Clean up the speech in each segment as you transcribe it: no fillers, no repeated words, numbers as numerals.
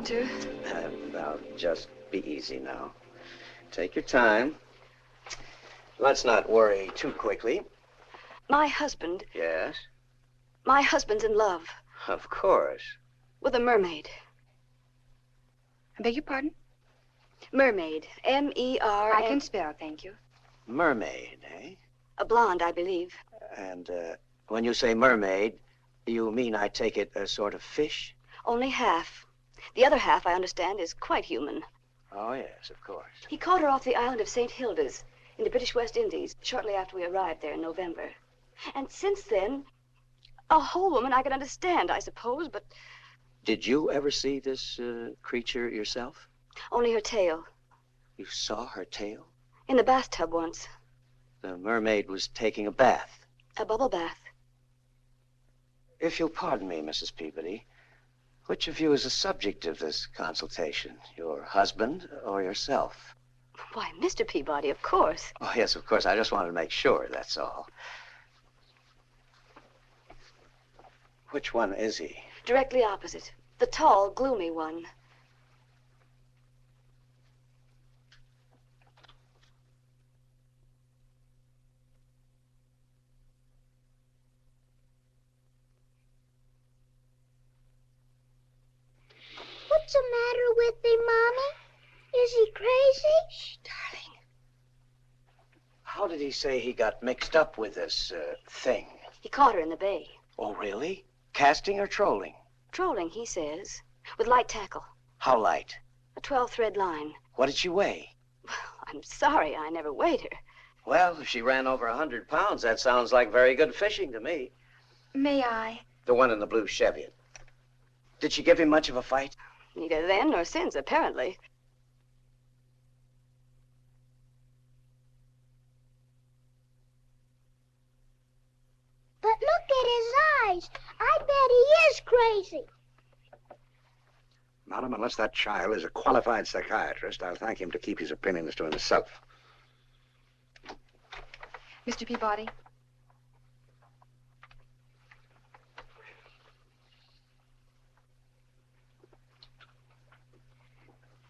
Doctor. Now, just be easy now. Take your time. Let's not worry too quickly. My husband. Yes? My husband's in love. Of course. With a mermaid. I beg your pardon? Mermaid. M-E-R... I can spell, thank you. Mermaid, eh? A blonde, I believe. And when you say mermaid, you mean, I take it, a sort of fish? Only half. The other half, I understand, is quite human. Oh, yes, of course. He caught her off the island of St. Hilda's in the British West Indies shortly after we arrived there in November. And since then, a whole woman I can understand, I suppose, but... Did you ever see this creature yourself? Only her tail. You saw her tail? In the bathtub once. The mermaid was taking a bath. A bubble bath. If you'll pardon me, Mrs. Peabody, which of you is the subject of this consultation? Your husband or yourself? Why, Mr. Peabody, of course. Oh, yes, of course. I just wanted to make sure, that's all. Which one is he? Directly opposite. The tall, gloomy one. What's the matter with him, Mommy? Is he crazy? Shh, darling. How did he say he got mixed up with this thing? He caught her in the bay. Oh, really? Casting or trolling? Trolling, he says. With light tackle. How light? A 12-thread line. What did she weigh? I'm sorry, I never weighed her. Well, if she ran over 100 pounds, that sounds like very good fishing to me. May I? The one in the blue Chevy. Did she give him much of a fight? Neither then nor since, apparently. But look at his eyes. I bet he is crazy. Madam, unless that child is a qualified psychiatrist, I'll thank him to keep his opinions to himself. Mr. Peabody?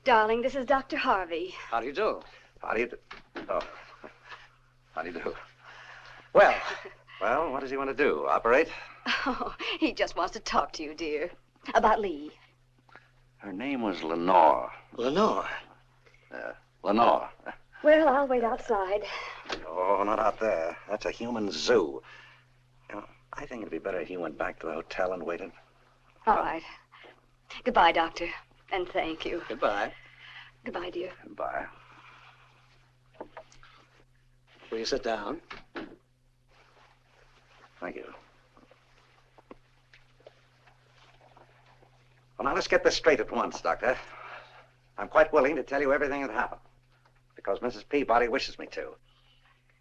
Darling, this is Dr. Hervey. How do you do? How do you do? Oh, how do you do? Well, Well, what does he want to do? Operate? Oh, he just wants to talk to you, dear. About Lee. Her name was Lenore. Lenore. Lenore. Well, I'll wait outside. Oh, not out there. That's a human zoo. You know, I think it'd be better if you went back to the hotel and waited. All right. Goodbye, Doctor. And thank you. Goodbye. Goodbye, dear. Goodbye. Will you sit down? Thank you. Well, now, let's get this straight at once, Doctor. I'm quite willing to tell you everything that happened, because Mrs. Peabody wishes me to.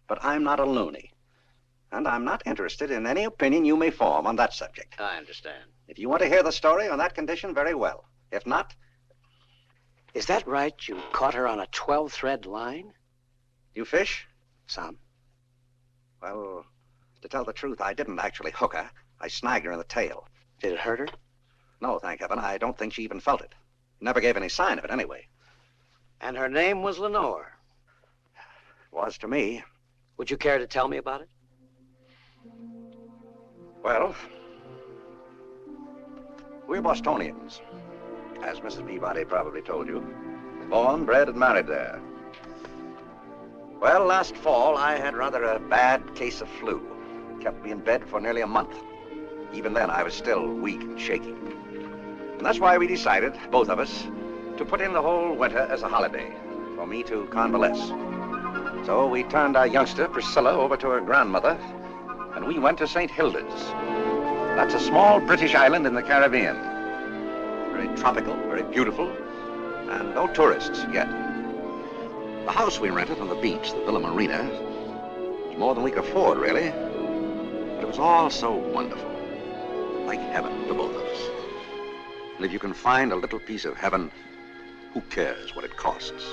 But I'm not a loony, and I'm not interested in any opinion you may form on that subject. I understand. If you want to hear the story on that condition, very well. If not... Is that right? You caught her on a 12-thread line? You fish? Some. Well, to tell the truth, I didn't actually hook her. I snagged her in the tail. Did it hurt her? No, thank heaven. I don't think she even felt it. Never gave any sign of it, anyway. And her name was Lenore. It was to me. Would you care to tell me about it? Well, we're Bostonians, as Mrs. Peabody probably told you. Born, bred, and married there. Well, last fall, I had rather a bad case of flu. Kept me in bed for nearly a month. Even then, I was still weak and shaky. And that's why we decided, both of us, to put in the whole winter as a holiday, for me to convalesce. So we turned our youngster, Priscilla, over to her grandmother, and we went to St. Hilda's. That's a small British island in the Caribbean. Very tropical, very beautiful, and no tourists yet. The house we rented on the beach, the Villa Marina, was more than we could afford, really. But it was all so wonderful, like heaven to both of us. And if you can find a little piece of heaven, who cares what it costs?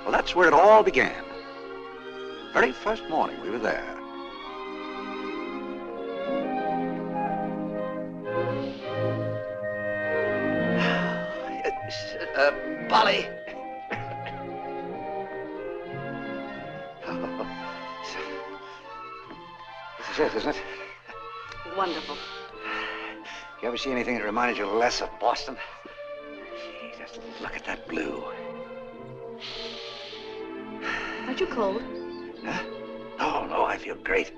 Well, that's where it all began. Very first morning we were there. Polly. This is it, isn't it? Wonderful. You ever see anything that reminded you less of Boston? Gee, just look at that blue. Aren't you cold? Huh? No, I feel great.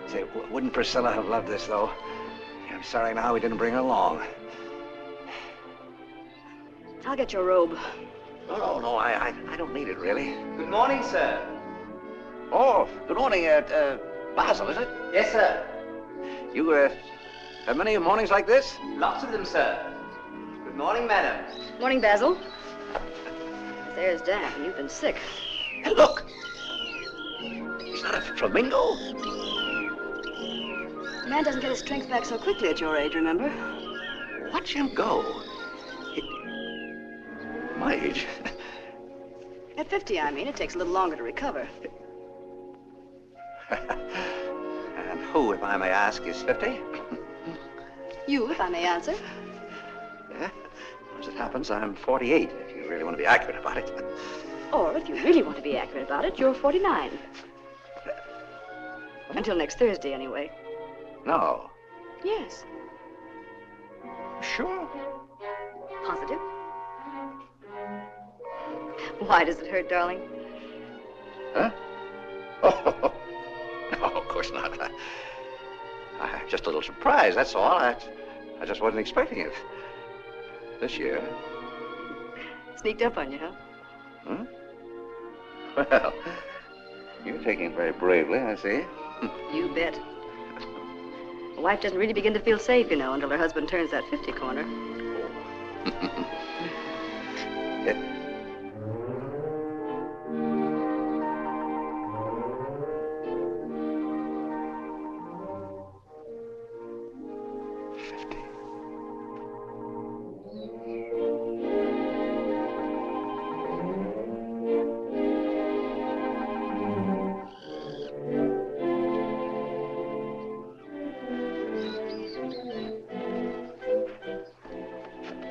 Say, wouldn't Priscilla have loved this, though? I'm sorry now we didn't bring her along. I'll get your robe. No, I don't need it, really. Good morning, sir. Oh, good morning, Basil, is it? Yes, sir. You, have many mornings like this? Lots of them, sir. Good morning, madam. Morning, Basil. This air's damp and you've been sick. Hey, look! Is that a flamingo? A man doesn't get his strength back so quickly at your age, remember? Watch him go. My age. At 50, I mean, it takes a little longer to recover. And who, if I may ask, is 50? You, if I may answer. Yeah, as it happens, I'm 48, if you really want to be accurate about it. Or, if you really want to be accurate about it, you're 49. Until next Thursday, anyway. No. Yes. Sure. Positive. Why does it hurt, darling? Huh? Oh, no, of course not. I'm just a little surprised, that's all. I just wasn't expecting it. This year. Sneaked up on you, huh? Huh? Well, you're taking it very bravely, I see. You bet. A wife doesn't really begin to feel safe, you know, until her husband turns that 50 corner.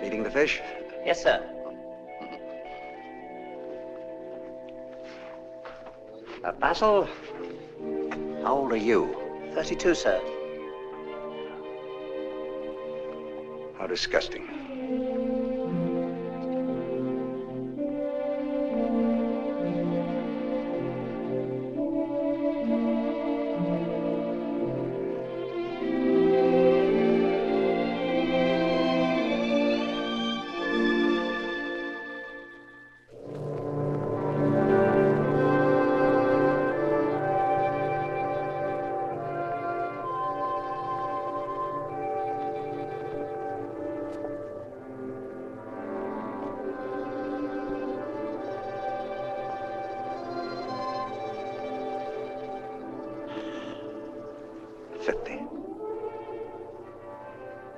Feeding the fish? Yes, sir. Basil, how old are you? 32, sir. How disgusting.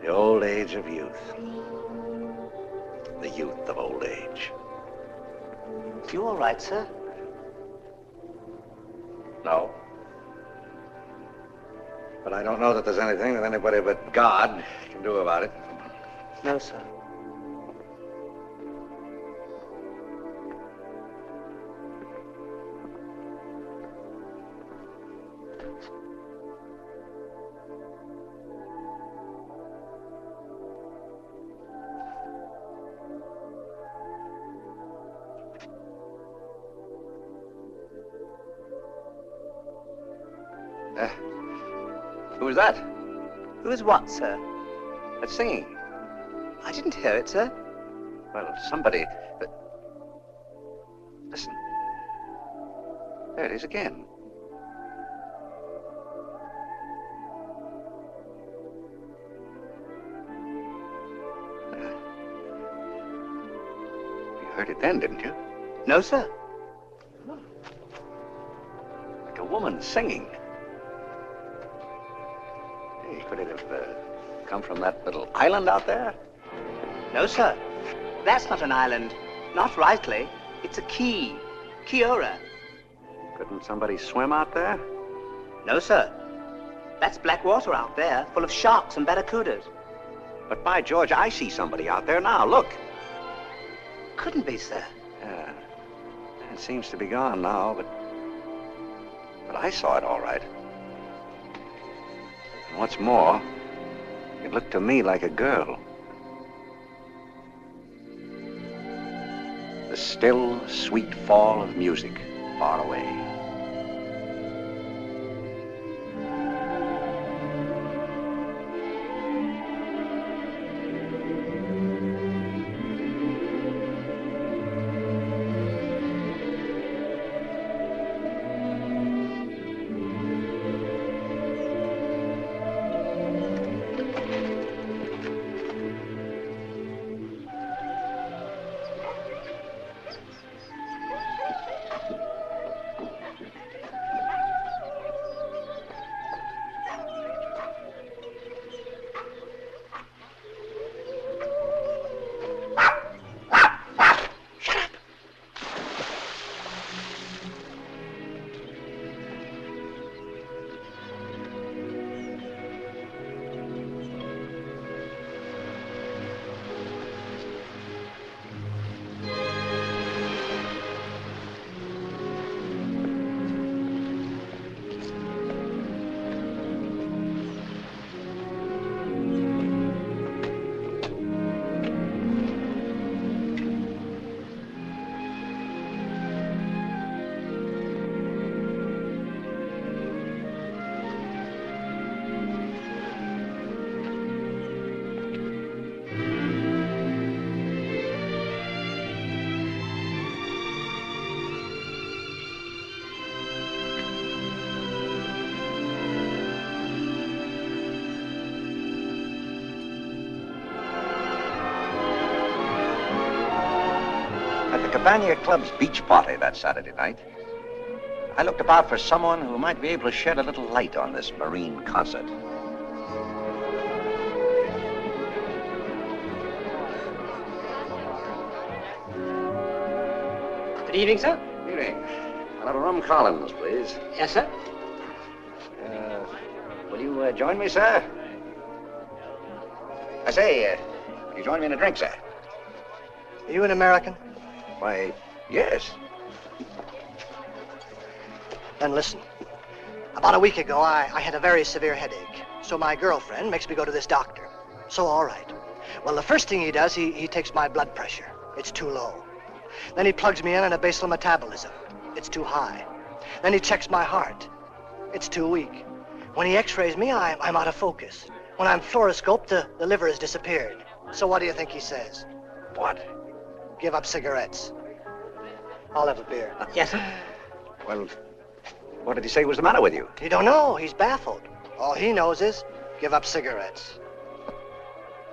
The old age of youth. The youth of old age. You all right, sir? No. But I don't know that there's anything that anybody but God can do about it. No, sir. Who was that? Who is what, sir? That's singing. I didn't hear it, sir. Well, somebody... Listen. There it is again. You heard it then, didn't you? No, sir. Like a woman singing. Hey, could it have come from that little island out there? No, sir. That's not an island. Not rightly. It's a key. Kiora. Couldn't somebody swim out there? No, sir. That's black water out there, full of sharks and barracudas. But by George, I see somebody out there now. Look. couldn't be, sir. Yeah. It seems to be gone now, but I saw it all right. And what's more, it looked to me like a girl. The still, sweet fall of music far away. At the Cabana Club's beach party that Saturday night, I looked about for someone who might be able to shed a little light on this marine concert. Good evening, sir. Evening. I'll have a rum Collins, please. Yes, sir. Will you join me, sir? I say, will you join me in a drink, sir? Are you an American? Why, yes. Then listen. About a week ago, I had a very severe headache. So my girlfriend makes me go to this doctor. So, all right. Well, the first thing he does, he takes my blood pressure. It's too low. Then he plugs me in on a basal metabolism. It's too high. Then he checks my heart. It's too weak. When he x-rays me, I'm out of focus. When I'm fluoroscoped, the liver has disappeared. So what do you think he says? What? Give up cigarettes. I'll have a beer. Yes, sir. Well, what did he say was the matter with you? He don't know. He's baffled. All he knows is give up cigarettes.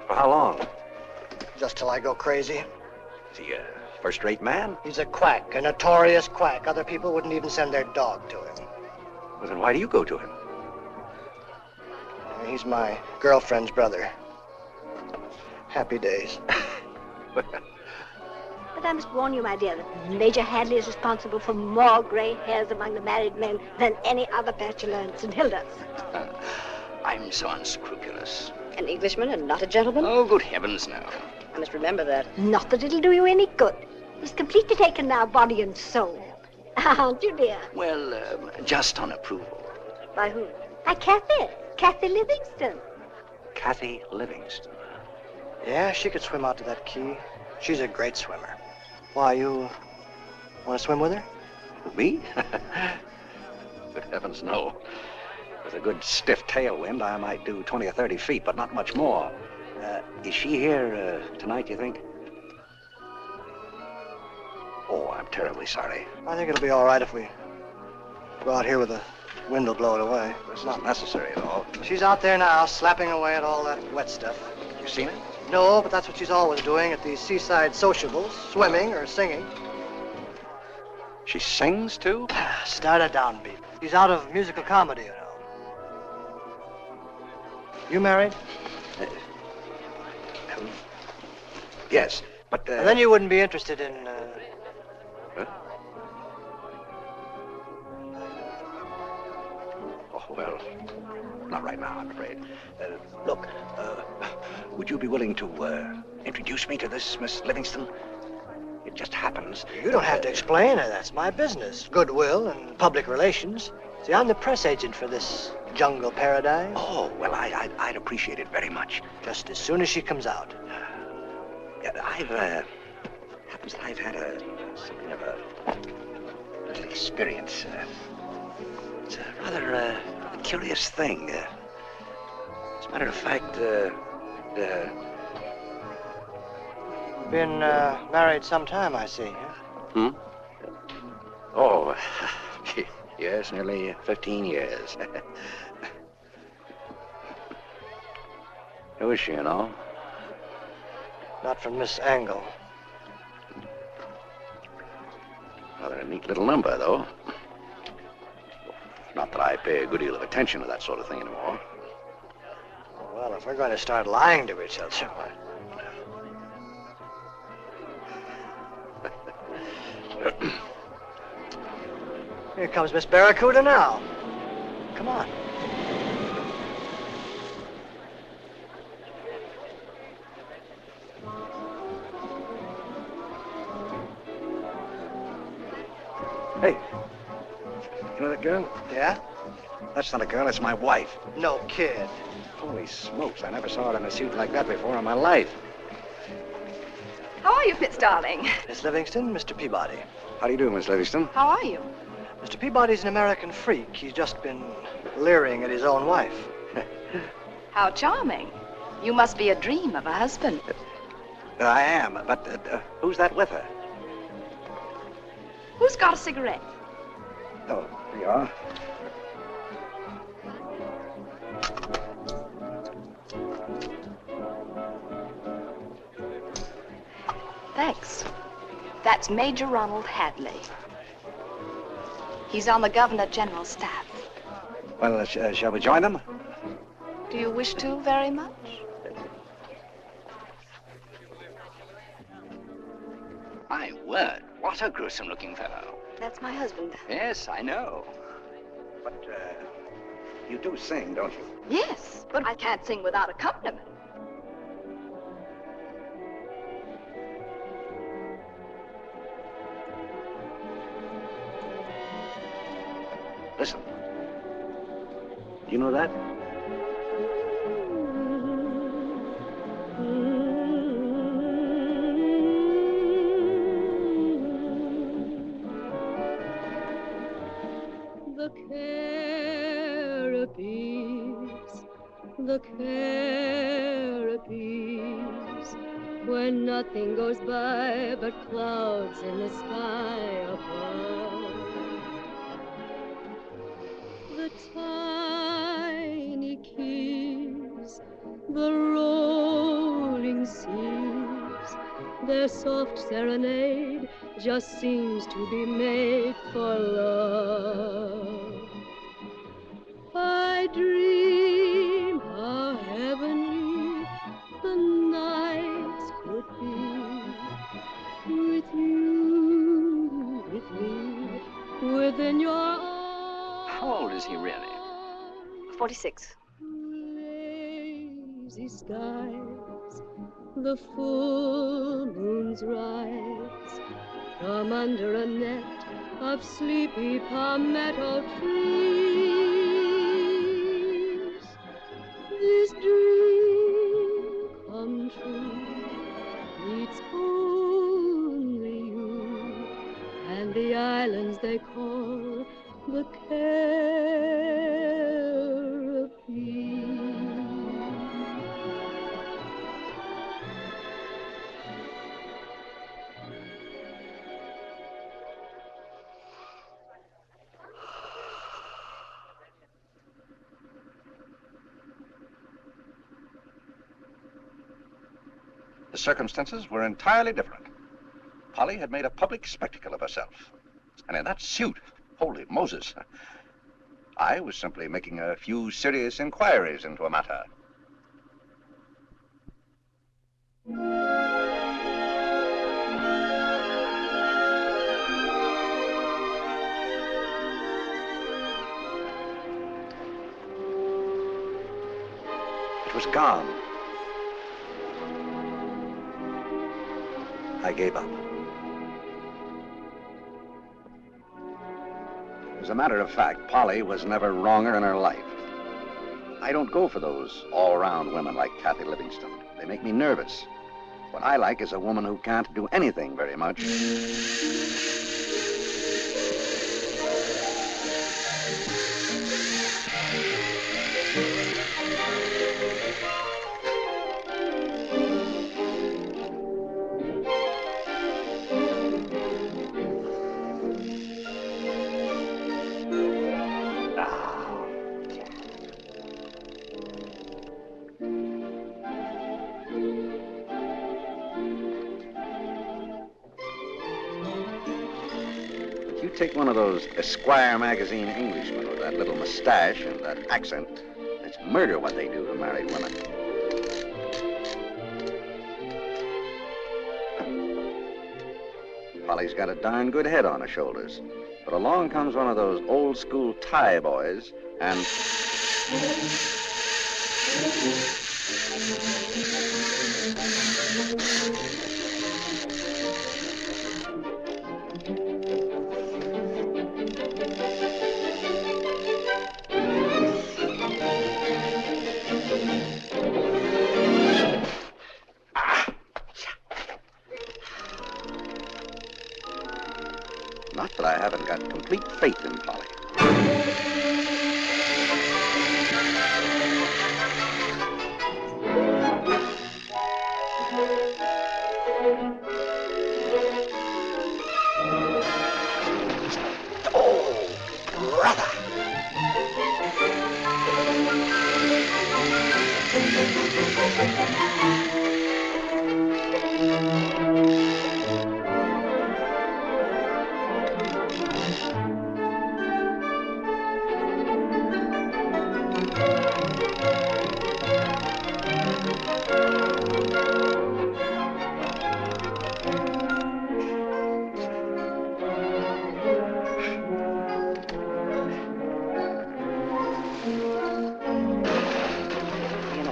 For how long? Just till I go crazy. Is he a first-rate man? He's a quack, a notorious quack. Other people wouldn't even send their dog to him. Well, then why do you go to him? He's my girlfriend's brother. Happy days. But I must warn you, my dear, that Major Hadley is responsible for more gray hairs among the married men than any other bachelor in St. Hilda's. I'm so unscrupulous. An Englishman and not a gentleman? Oh, good heavens, no. I must remember that. Not that it'll do you any good. He's completely taken now, body and soul. Aren't you, dear? Well, just on approval. By whom? By Kathy Livingston. Kathy Livingston. Yeah, she could swim out to that key. She's a great swimmer. Why, you want to swim with her? Me? Good heavens, no. With a good stiff tailwind, I might do 20 or 30 feet, but not much more. Is she here tonight, you think? Oh, I'm terribly sorry. I think it'll be all right if we go out here with the wind will blow it away. It's not necessary at all. She's out there now, slapping away at all that wet stuff. You seen it? No, but that's what she's always doing at these seaside sociables, swimming or singing. She sings, too? Start her down, Beep. She's out of musical comedy, you know. You married? Yes, but... And then you wouldn't be interested in, Huh? Oh, well, not right now, I'm afraid. Look, would you be willing to introduce me to this Miss Livingston? It just happens. You don't have to explain. That's my business. Goodwill and public relations. See, I'm the press agent for this jungle paradise. Oh, well, I'd appreciate it very much. Just as soon as she comes out. Happens that I've had something of a little experience. It's a rather curious thing. As a matter of fact, Been married some time, I see, huh? Oh, yes, nearly 15 years. Who is she, you know? Not from Miss Angle. Rather a neat little number, though. Not that I pay a good deal of attention to that sort of thing anymore. Well, if we're going to start lying to each other... Here comes Miss Barracuda now. Come on. Hey, you know that girl? Yeah? That's not a girl, it's my wife. No kid. Holy smokes, I never saw her in a suit like that before in my life. How are you, Fitz, darling? Miss Livingston, Mr. Peabody. How do you do, Miss Livingston? How are you? Mr. Peabody's an American freak. He's just been leering at his own wife. How charming. You must be a dream of a husband. I am, but who's that with her? Who's got a cigarette? Oh, here you are. Thanks. That's Major Ronald Hadley. He's on the Governor General's staff. Well, shall we join them? Do you wish to very much? My word, what a gruesome-looking fellow. That's my husband. Yes, I know. But, you do sing, don't you? Yes, but I can't sing without accompaniment. Listen. Do you know that? The Caribbees, where nothing goes by but clouds in the sky above. The tiny keys, the rolling seas, their soft serenade just seems to be made for love. I dream how heavenly the nights could be with you, with me, within your arms. How old is he really? 46. Lazy skies, the full moon's rise from under a net of sleepy palmetto trees. This dream come true needs only you and the islands they call the Caribbean. The circumstances were entirely different. Polly had made a public spectacle of herself. And in that suit, holy Moses, I was simply making a few serious inquiries into a matter. It was gone. I gave up. As a matter of fact, Polly was never wronger in her life. I don't go for those all-round women like Kathy Livingston. They make me nervous. What I like is a woman who can't do anything very much. You take one of those Esquire magazine Englishmen with that little mustache and that accent. It's murder what they do to married women. Polly's got a darn good head on her shoulders. But along comes one of those old school Thai boys and... Not that I haven't got complete faith in Polly.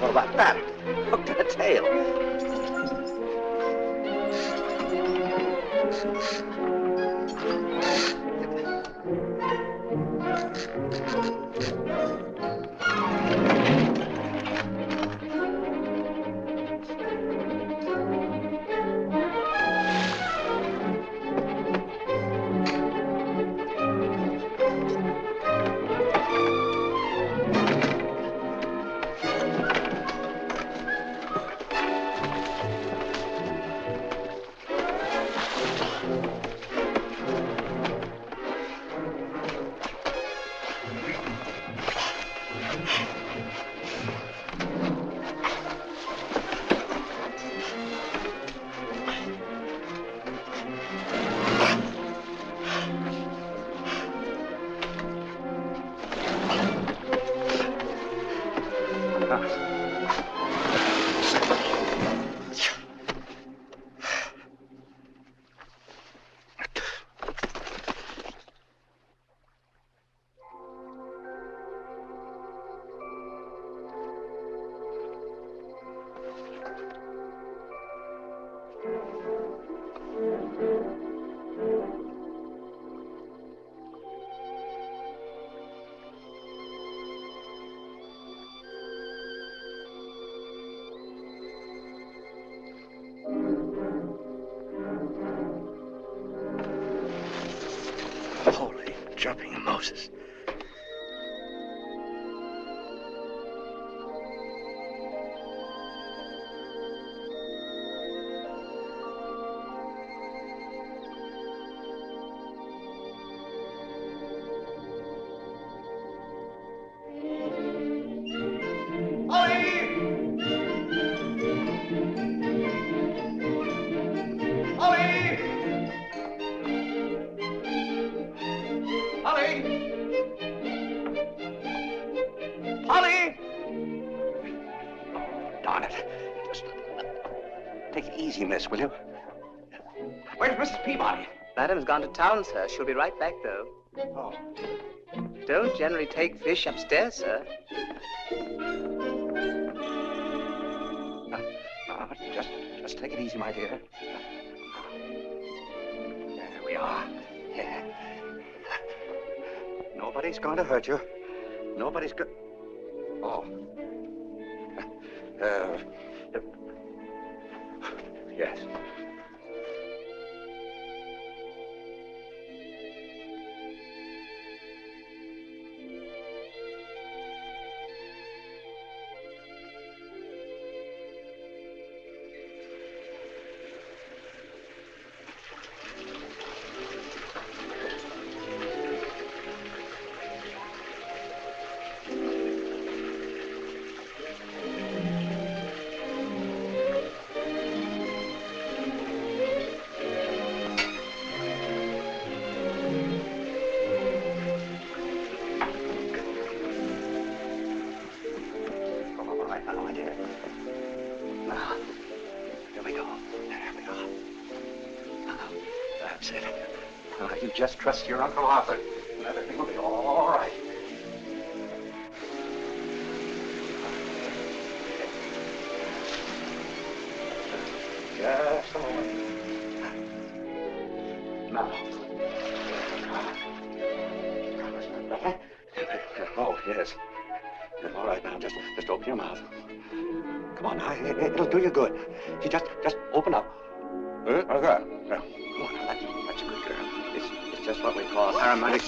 About that, hooked to the tail. Holy jumping Moses. Miss, will you? Where's Mrs. Peabody? Madam's gone to town, sir. She'll be right back, though. Oh. Don't generally take fish upstairs, sir. Just take it easy, my dear. There we are. Yeah. Nobody's going to hurt you. Nobody's going... Oh. Yes. Just trust your Uncle Arthur, and everything will be all right. Just a moment. Now. Oh, yes. All right, now, just open your mouth. Come on, now, it'll do you good. You just open up. Okay. Now, come on, now, that's a good girl. It's just what we call aromatic.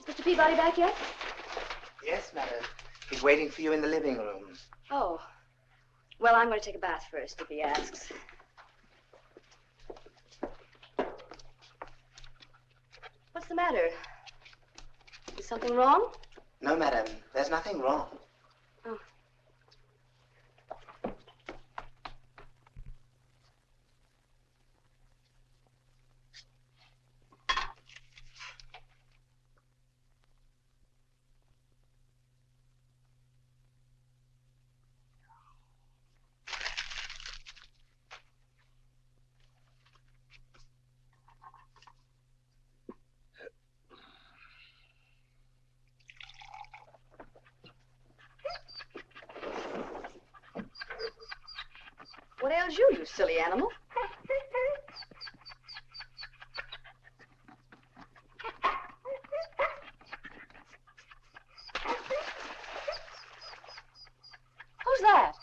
Mr. Peabody back yet? Yes, madam. He's waiting for you in the living room. Oh. Well, I'm going to take a bath first, if he asks. What's the matter? Is something wrong? No, madam. There's nothing wrong. Oh. What ails you, you silly animal? Who's that?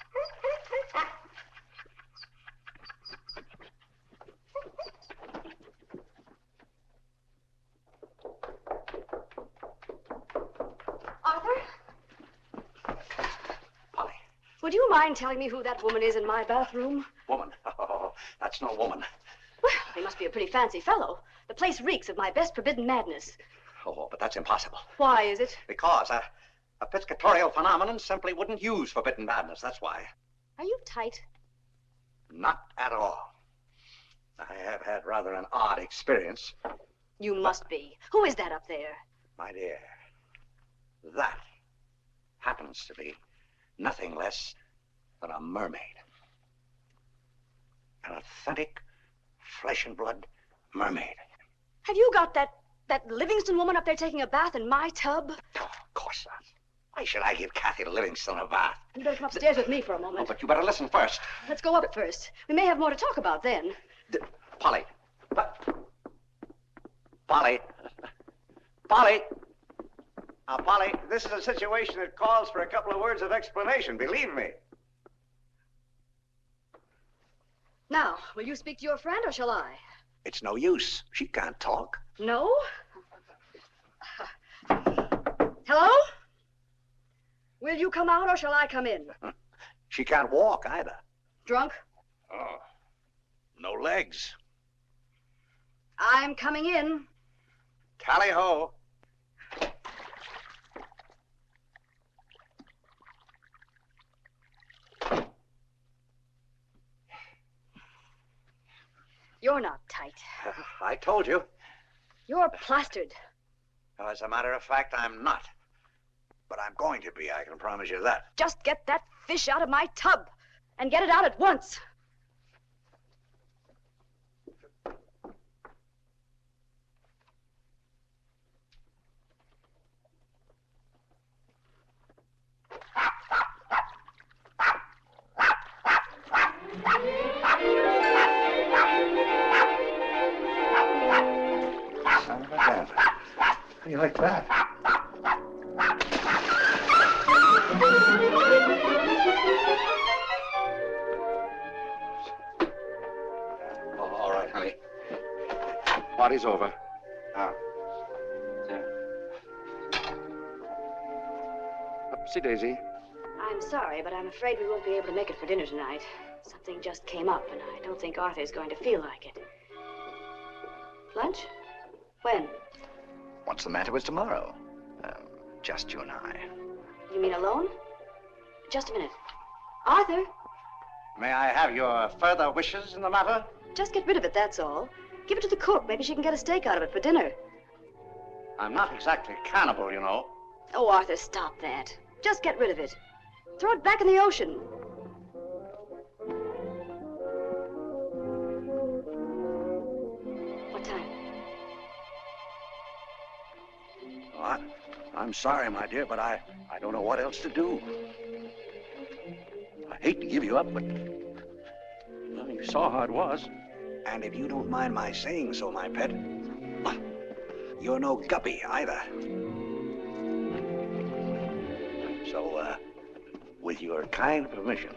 Arthur? Polly. Would you mind telling me who that woman is in my bathroom? Woman? Oh, that's no woman. Well, he must be a pretty fancy fellow. The place reeks of my best forbidden madness. Oh, but that's impossible. Why is it? Because a piscatorial phenomenon simply wouldn't use forbidden madness, that's why. Are you tight? Not at all. I have had rather an odd experience. You must be. Who is that up there? My dear, that happens to be nothing less than a mermaid. An authentic, flesh and blood mermaid. Have you got that Livingston woman up there taking a bath in my tub? Oh, of course not. Why should I give Kathy Livingston a bath? You better come upstairs with me for a moment. Oh, but you better listen first. Let's go up first. We may have more to talk about then. Polly. Polly. Polly. Now, Polly, this is a situation that calls for a couple of words of explanation, believe me. Now, will you speak to your friend or shall I? It's no use. She can't talk. No? Hello? Will you come out or shall I come in? She can't walk either. Drunk? Oh, no legs. I'm coming in. Tally-ho. You're not tight. I told you. You're plastered. As a matter of fact, I'm not. But I'm going to be, I can promise you that. Just get that fish out of my tub. And get it out at once. Son of a gun. How do you like that? Oh, all right, honey. Party's over. Now. Upsy daisy. I'm sorry, but I'm afraid we won't be able to make it for dinner tonight. Something just came up, and I don't think Arthur's going to feel like it. Lunch? When? What's the matter with tomorrow? Just you and I. You mean alone? Just a minute. Arthur, May I have your further wishes in the matter? just get rid of it, that's all. Give it to the cook. Maybe she can get a steak out of it for dinner. I'm not exactly cannibal, you know. Oh, Arthur, stop that. Just get rid of it. Throw it back in the ocean. What time? Oh, I'm sorry, my dear, but I don't know what else to do. I hate to give you up, but well, you saw how it was. And if you don't mind my saying so, my pet, you're no guppy either. So, with your kind permission.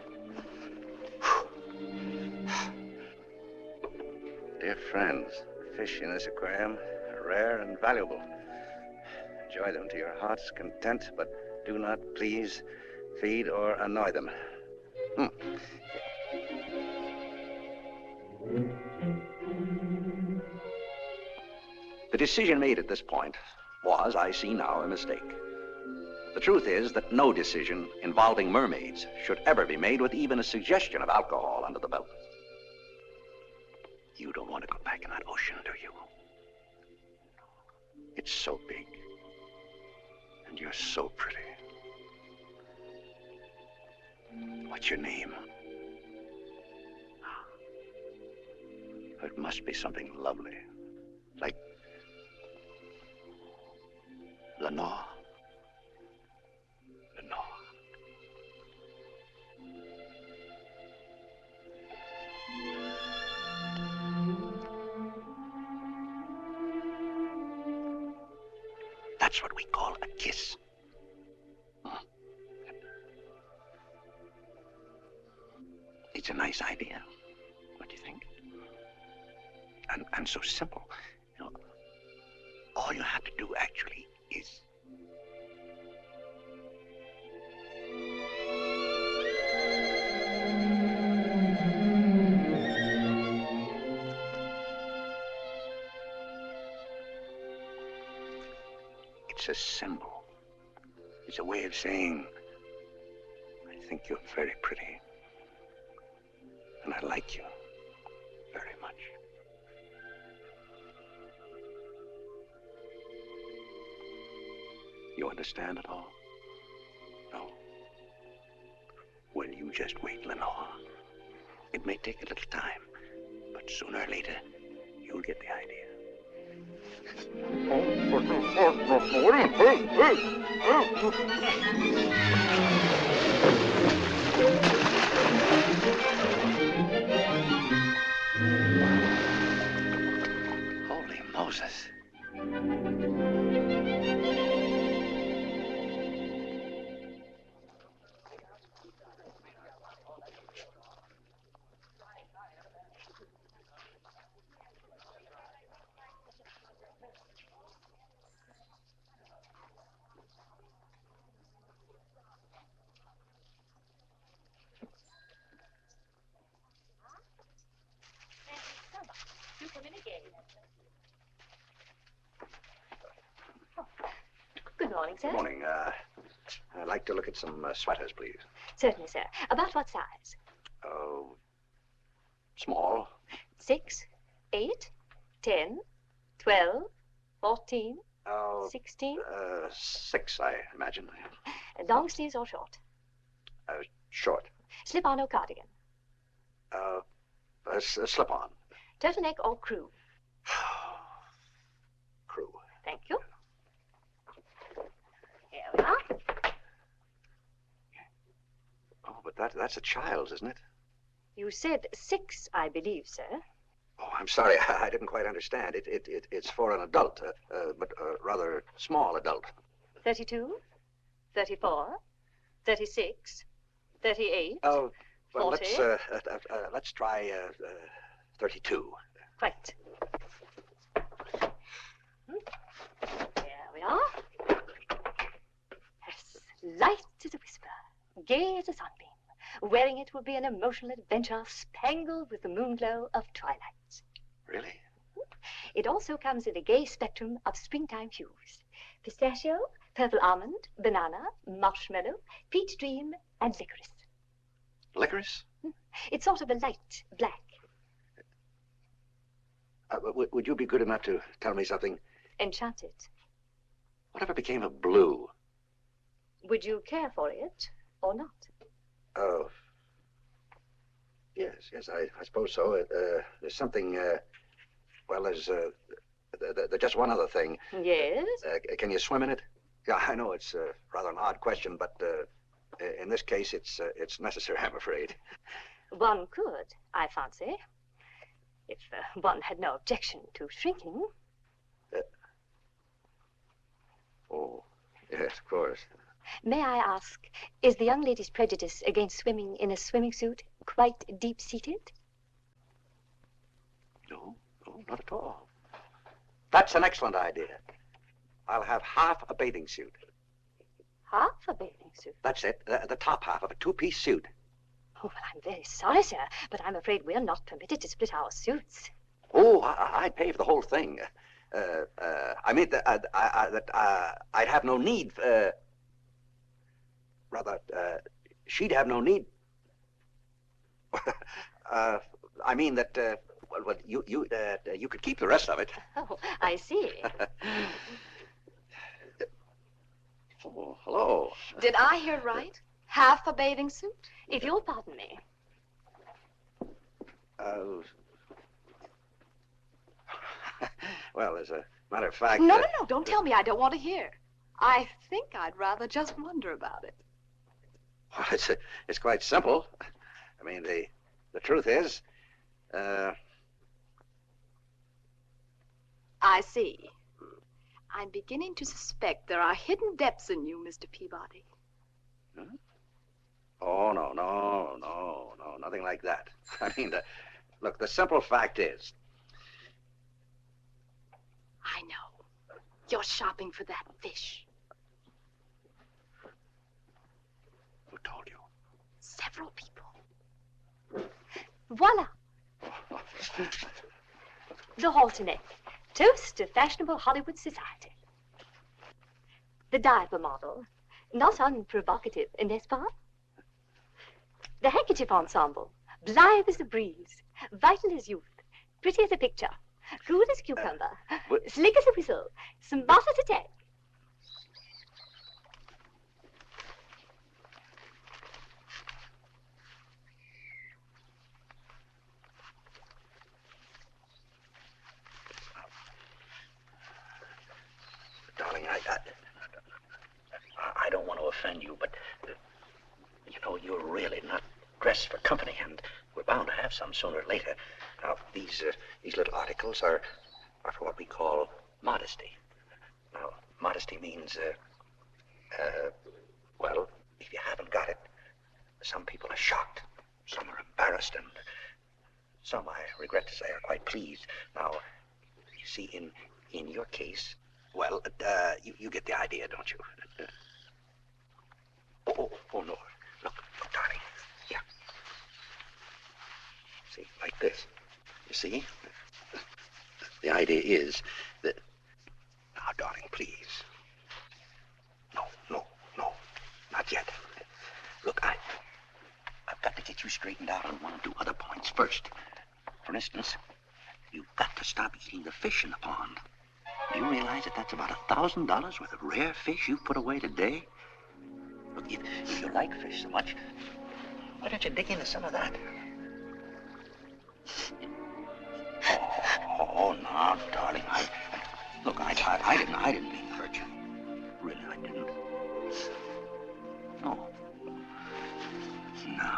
Dear friends, fish in this aquarium are rare and valuable. Enjoy them to your heart's content, but do not, please, feed or annoy them. The decision made at this point was, I see now, a mistake. The truth is that no decision involving mermaids should ever be made with even a suggestion of alcohol under the belt. You don't want to go back in that ocean, do you? It's so big. And you're so pretty. What's your name? It must be something lovely. Like Lenore. Lenore. That's what we call a kiss. It's a nice idea. What do you think? And so simple. You know, all you have to do actually is it's a symbol. It's a way of saying, I think you're very pretty. And I like you very much. You understand it all? No? Well, you just wait, Lenore. It may take a little time, but sooner or later, you'll get the idea. Holy Moses. Good morning, sir. Good morning. I'd like to look at some sweaters, please. Certainly, sir. About what size? Oh, small. 6, 8, 10, 12, 14? Oh, 16? 6, I imagine. Long sleeves or short? Short. Slip-on or cardigan? Slip-on. Turtleneck or crew? Crew. Thank you. Here we are. Oh, but that's a child's, isn't it? You said 6, I believe, sir. Oh, I'm sorry. I didn't quite understand. It's for an adult, but a rather small adult. 32? 34? 36? 38? Oh, well, 40? let's try 32. Right. Here we are. Yes, light as a whisper, gay as a sunbeam. Wearing it will be an emotional adventure spangled with the moonglow of twilight. Really? It also comes in a gay spectrum of springtime hues. Pistachio, purple almond, banana, marshmallow, peach dream, and licorice. Licorice? It's sort of a light black. Would you be good enough to tell me something? Enchanted. Whatever became of blue? Would you care for it or not? Oh. Yes, I suppose so. There's something, well, there's just one other thing. Yes? Can you swim in it? Yeah, I know it's rather an odd question, but in this case, it's necessary, I'm afraid. One could, I fancy, if one had no objection to shrinking. Oh, yes, of course. May I ask, is the young lady's prejudice against swimming in a swimming suit quite deep-seated? No, not at all. That's an excellent idea. I'll have half a bathing suit. Half a bathing suit? That's it, the top half of a two-piece suit. Oh, well, I'm very sorry, sir, but I'm afraid we're not permitted to split our suits. Oh, I'd pay for the whole thing. I mean that I'd have no need. Rather, she'd have no need. I mean that. Well, you could keep the rest of it. Oh, I see. Oh, hello. Did I hear right? Half a bathing suit? If you'll pardon me. Well, as a matter of fact... No, don't tell me. I don't want to hear. I think I'd rather just wonder about it. Well, it's quite simple. I mean, the truth is... I see. I'm beginning to suspect there are hidden depths in you, Mr. Peabody. Huh? Oh, no, nothing like that. I mean, look, the simple fact is... I know. You're shopping for that fish. Who told you? Several people. Voila. The halter neck. Toast to fashionable Hollywood society. The diaper model. Not unprovocative, n'est-ce pas? The handkerchief ensemble. Blithe as a breeze. Vital as youth. Pretty as a picture. Cool as cucumber. Slick as a whistle. Smart as a tack. Darling, I don't want to offend you, but, you know, you're really not dressed for company, and we're bound to have some sooner or later. Now, these little articles are for what we call modesty. Now, modesty means, well, if you haven't got it, some people are shocked, some are embarrassed, and some, I regret to say, are quite pleased. Now, you see, in your case, well, you get the idea, don't you? Oh, no. Look, darling. Here. See, like this. You see? The idea is that... Now, darling, please. No. Not yet. Look, I've got to get you straightened out on one or two other points first. For instance, you've got to stop eating the fish in the pond. Do you realize that that's about $1,000 worth of rare fish you've put away today? Look, if you like fish so much, why don't you dig into some of that? Oh, now, darling, I didn't mean to hurt you. Really, I didn't. No. No.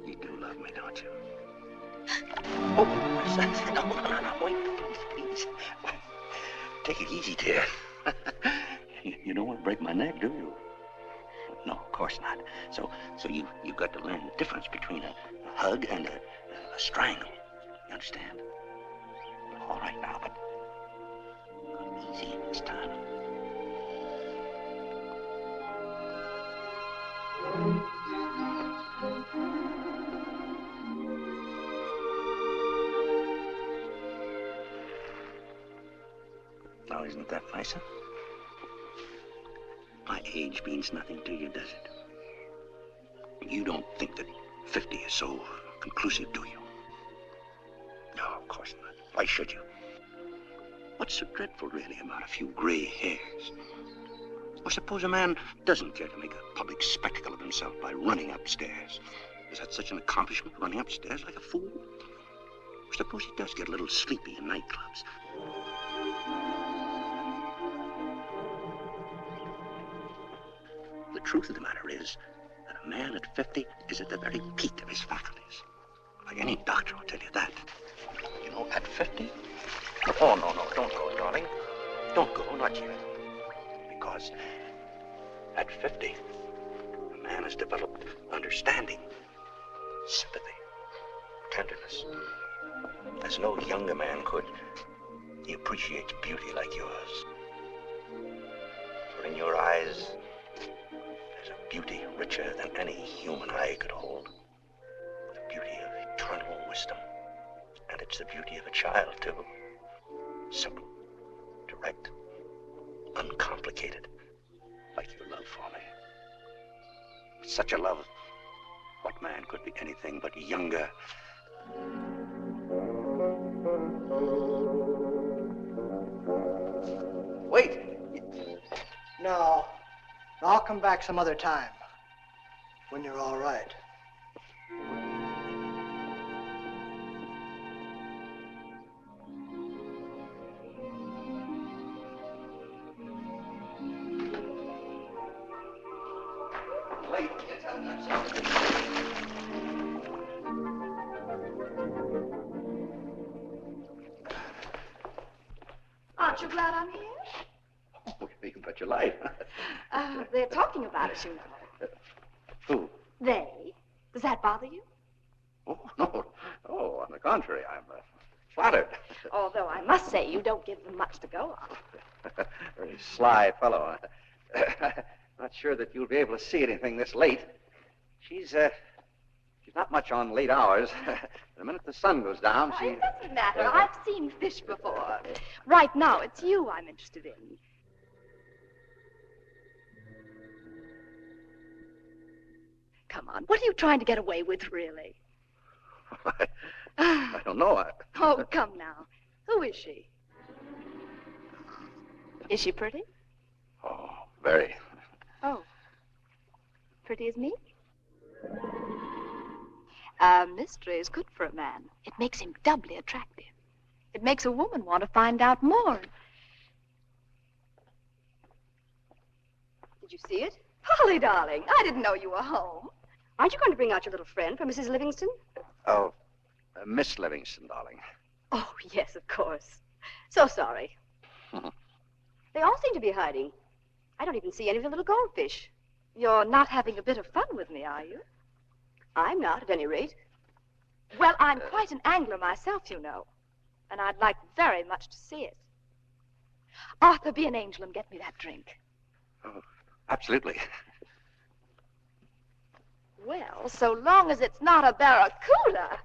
You do love me, don't you? Oh, no, wait, please. Take it easy, dear. You don't want to break my neck, do you? No, of course not. So you've got to learn the difference between a hug and a strangle. You understand? All right now, but easy this time. Now, isn't that nicer? My age means nothing to you, does it? You don't think that 50 is so conclusive, do you? No, of course not. Why should you? What's so dreadful, really, about a few gray hairs? Or suppose a man doesn't care to make a public spectacle of himself by running upstairs. Is that such an accomplishment, running upstairs like a fool? Or suppose he does get a little sleepy in nightclubs. The truth of the matter is that a man at 50 is at the very peak of his faculties. Like any doctor will tell you that. You know, at 50? Oh, no, don't go, darling. Don't go, not yet. Because at 50, a man has developed understanding, sympathy, tenderness. As no younger man could. He appreciates beauty like yours. For in your eyes, there's a beauty richer than any human eye could hold. The beauty of eternal wisdom. And it's the beauty of a child, too. Simple, direct, uncomplicated, like your love for me. Such a love, what man could be anything but younger? Wait. No. I'll come back some other time. When you're all right. Aren't you glad I'm here? Oh, you bet your life. They're talking about us, you know. Who? They? Does that bother you? Oh, no. Oh, on the contrary, I'm flattered. Although I must say you don't give them much to go on. Very sly fellow. Not sure that you'll be able to see anything this late. She's not much on late hours. The minute the sun goes down, she... It doesn't matter. I've seen fish before. Right now, it's you I'm interested in. Come on, what are you trying to get away with, really? I don't know. Oh, come now. Who is she? Is she pretty? Oh, very. Oh. Pretty as me? A mystery is good for a man. It makes him doubly attractive. It makes a woman want to find out more. Did you see it? Polly, darling, I didn't know you were home. Aren't you going to bring out your little friend for Mrs. Livingston? Oh, Miss Livingston, darling. Oh, yes, of course. So sorry. They all seem to be hiding. I don't even see any of the little goldfish. You're not having a bit of fun with me, are you? I'm not, at any rate. Well, I'm quite an angler myself, you know. And I'd like very much to see it. Arthur, be an angel and get me that drink. Oh, absolutely. Well, so long as it's not a barracuda.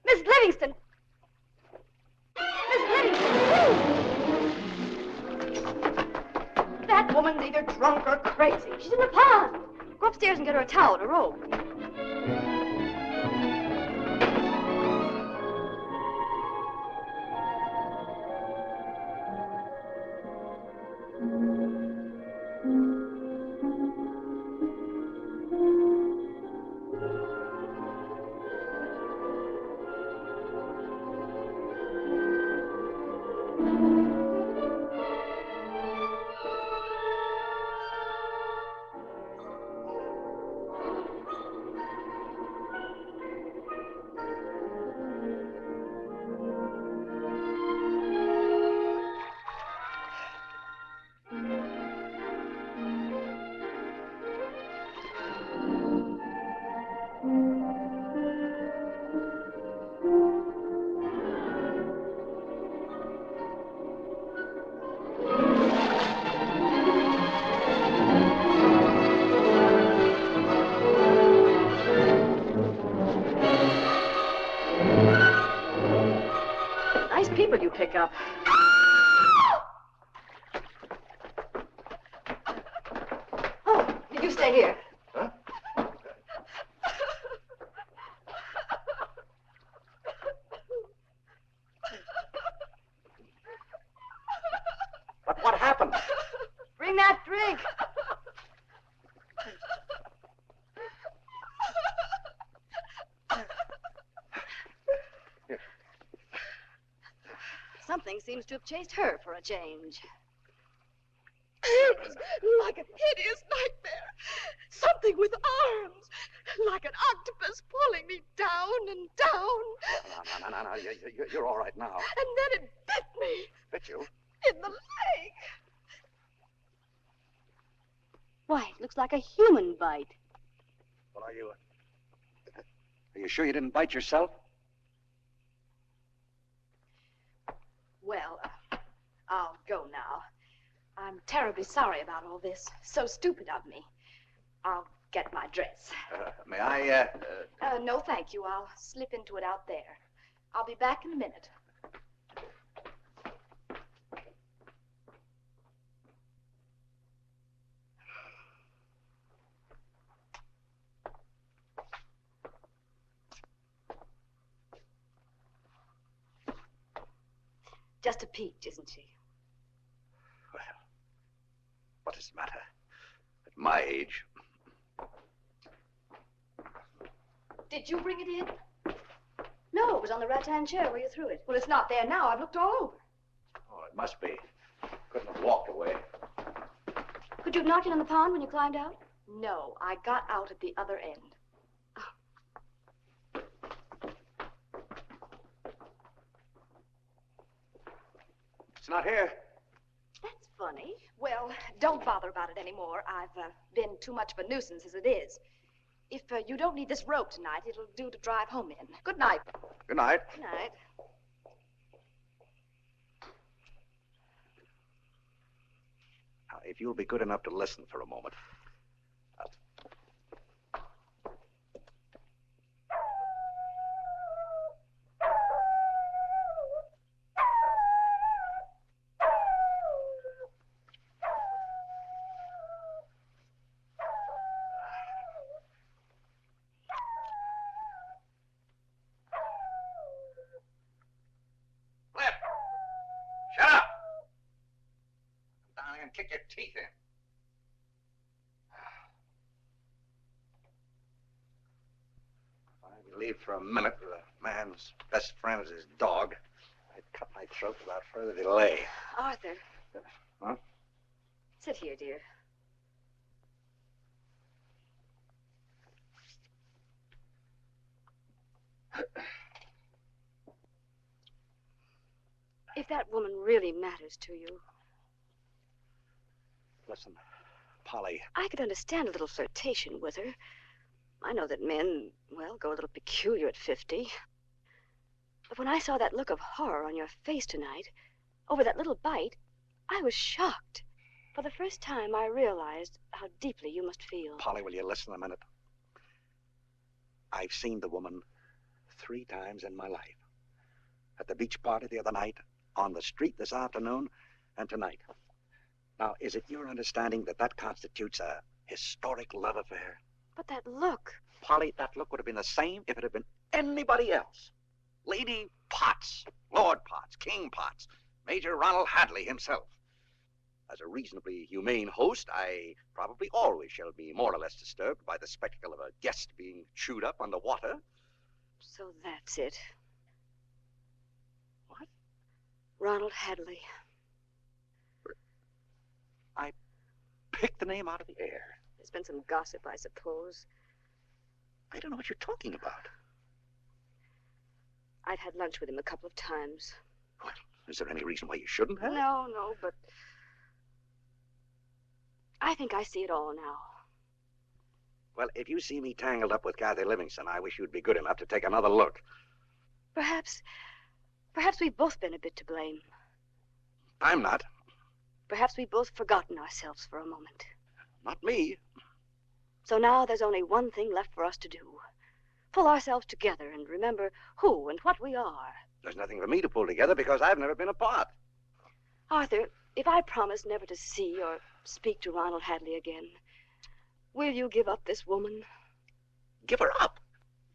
Miss Livingston! Miss Livingston! That woman's either drunk or crazy. She's in the pond. Go upstairs and get her a towel and a robe. people you pick up. Oh, you stay here. Huh? But what happened? Bring that drink. Something seems to have chased her for a change. It was like a hideous nightmare. Something with arms, like an octopus pulling me down and down. No. You're all right now. And then it bit me. Bit you? In the leg. Why, it looks like a human bite. Well, are you sure you didn't bite yourself? Well, I'll go now. I'm terribly sorry about all this. So stupid of me. I'll get my dress. May I, No, thank you. I'll slip into it out there. I'll be back in a minute. Just a peach, isn't she? Well, what does it matter? At my age. Did you bring it in? No, it was on the rattan chair where you threw it. Well, it's not there now. I've looked all over. Oh, it must be. Couldn't have walked away. Could you have knocked it on the pond when you climbed out? No, I got out at the other end. It's not here. That's funny. Well, don't bother about it anymore. I've been too much of a nuisance as it is. If you don't need this rope tonight, it'll do to drive home in. Good night. Good night. Good night. Now, if you'll be good enough to listen for a moment. Kick your teeth in. If I believed for a minute that a man's best friend is his dog, I'd cut my throat without further delay. Arthur. Huh? Sit here, dear. If that woman really matters to you, Listen, Polly. I could understand a little flirtation with her. I know that men, well, go a little peculiar at 50. But when I saw that look of horror on your face tonight, over that little bite, I was shocked. For the first time, I realized how deeply you must feel. Polly, will you listen a minute? I've seen the woman 3 times in my life. At the beach party the other night, on the street this afternoon, and tonight. Now, is it your understanding that that constitutes a historic love affair? But that look... Polly, that look would have been the same if it had been anybody else. Lady Potts, Lord Potts, King Potts, Major Ronald Hadley himself. As a reasonably humane host, I probably always shall be more or less disturbed by the spectacle of a guest being chewed up underwater. So that's it. What? Ronald Hadley. I picked the name out of the air. There's been some gossip, I suppose. I don't know what you're talking about. I've had lunch with him a couple of times. What? Is there any reason why you shouldn't have? No, but... I think I see it all now. Well, if you see me tangled up with Kathy Livingston, I wish you'd be good enough to take another look. Perhaps we've both been a bit to blame. I'm not. Perhaps we've both forgotten ourselves for a moment. Not me. So now there's only one thing left for us to do. Pull ourselves together and remember who and what we are. There's nothing for me to pull together because I've never been apart. Arthur, if I promise never to see or speak to Ronald Hadley again, will you give up this woman? Give her up?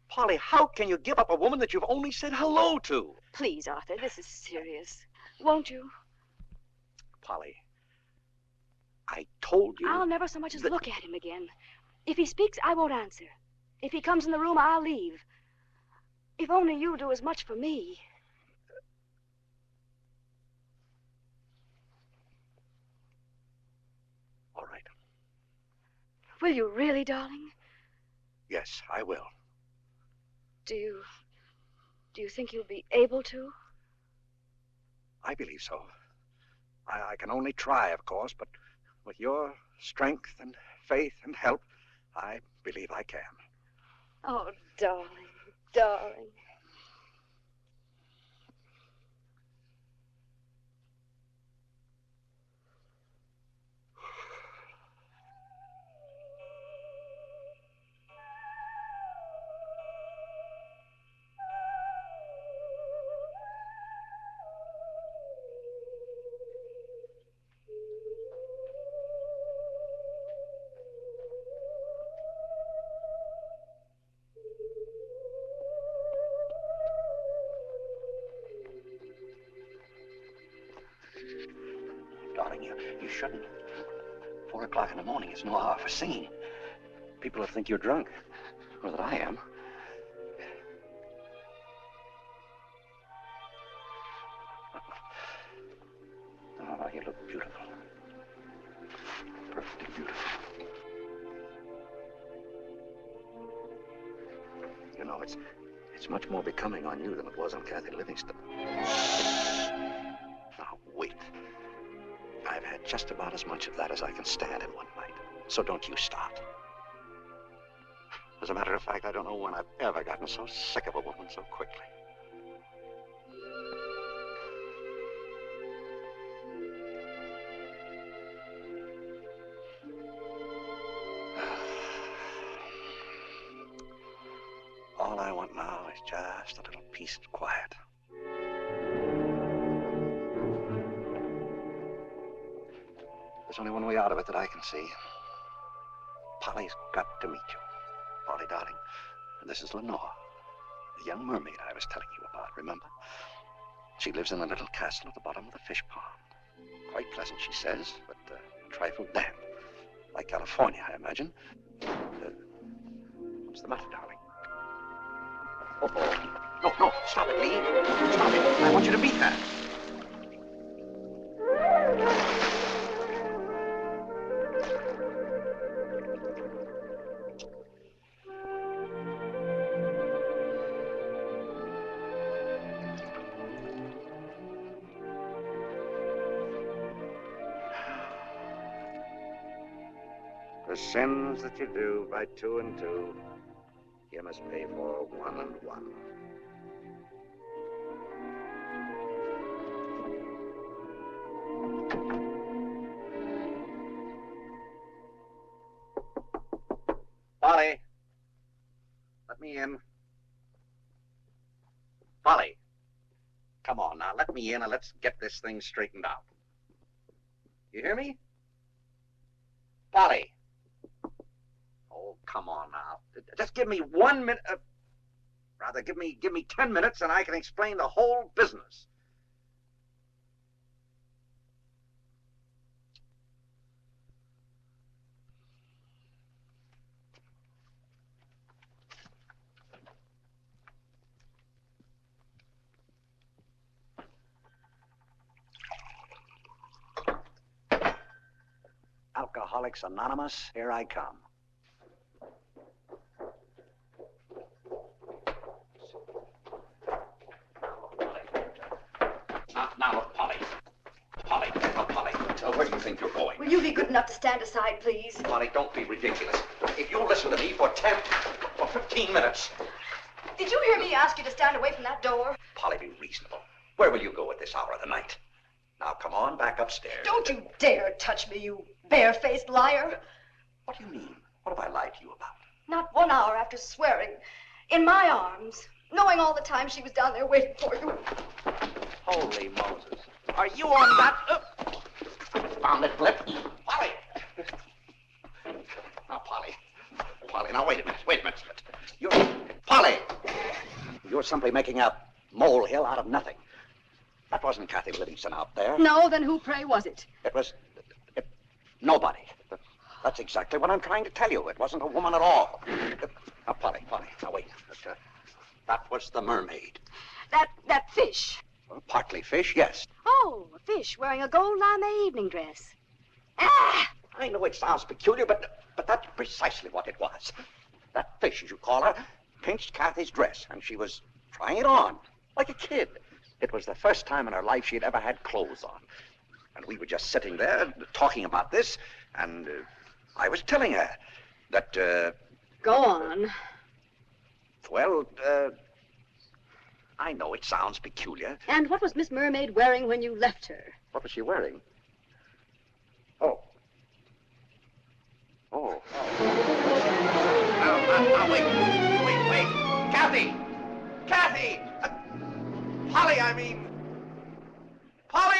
Polly, how can you give up a woman that you've only said hello to? Please, Arthur, this is serious. Won't you? Polly, I told you... I'll never so much as look at him again. If he speaks, I won't answer. If he comes in the room, I'll leave. If only you do as much for me. All right. Will you really, darling? Yes, I will. Do you think you'll be able to? I believe so. I can only try, of course, but with your strength and faith and help, I believe I can. Oh, darling, darling. Darling, you shouldn't. 4 o'clock in the morning is no hour for singing. People will think you're drunk, or that I am. Oh, you look beautiful. Perfectly beautiful. You know, it's much more becoming on you than it was on Kathy Livingston. Now, wait. I've had just about as much of that as I can stand in one night. So don't you start. As a matter of fact, I don't know when I've ever gotten so sick of a woman so quickly. All I want now is just a little peace and quiet. There's only one way out of it that I can see. Polly's got to meet you. Polly, darling, this is Lenore, the young mermaid I was telling you about, remember? She lives in a little castle at the bottom of the fish pond. Quite pleasant, she says, but a trifle damp. Like California, I imagine. What's the matter, darling? Oh. No, stop it, Lee. Stop it. I want you to meet her. The sins that you do by 2 and 2, you must pay for 1 and 1. Polly, let me in. Polly, come on now, let me in and let's get this thing straightened out. You hear me? Polly. Oh, come on now. Just give me 1 minute. Rather, give me 10 minutes and I can explain the whole business. Alcoholics Anonymous, here I come. Now, Polly. Polly. Where do you think you're going? Will you be good enough to stand aside, please? Polly, don't be ridiculous. If you'll listen to me for 15 minutes. Did you hear me ask you to stand away from that door? Polly, be reasonable. Where will you go at this hour of the night? Now, come on, back upstairs. Don't you dare touch me, you bare-faced liar. What do you mean? What have I lied to you about? Not 1 hour after swearing, in my arms, knowing all the time she was down there waiting for you. Holy Moses. Are you on that? Found it, Flip. Polly! Now, Polly. Polly, now, wait a minute. You're... Polly! You're simply making a molehill out of nothing. That wasn't Kathy Livingston out there. No, then who, pray, was it? It was... nobody. That's exactly what I'm trying to tell you. It wasn't a woman at all. Now, Polly, now, wait. That was the mermaid. That fish. Well, partly fish, yes. Oh, a fish wearing a gold lame evening dress. Ah! I know it sounds peculiar, but that's precisely what it was. That fish, as you call her, pinched Kathy's dress, and she was trying it on, like a kid. It was the first time in her life she'd ever had clothes on. And we were just sitting there talking about this, and I was telling her that, Go on. Well, I know it sounds peculiar. And what was Miss Mermaid wearing when you left her? What was she wearing? Oh. Now, wait. Kathy! Polly, I mean. Polly!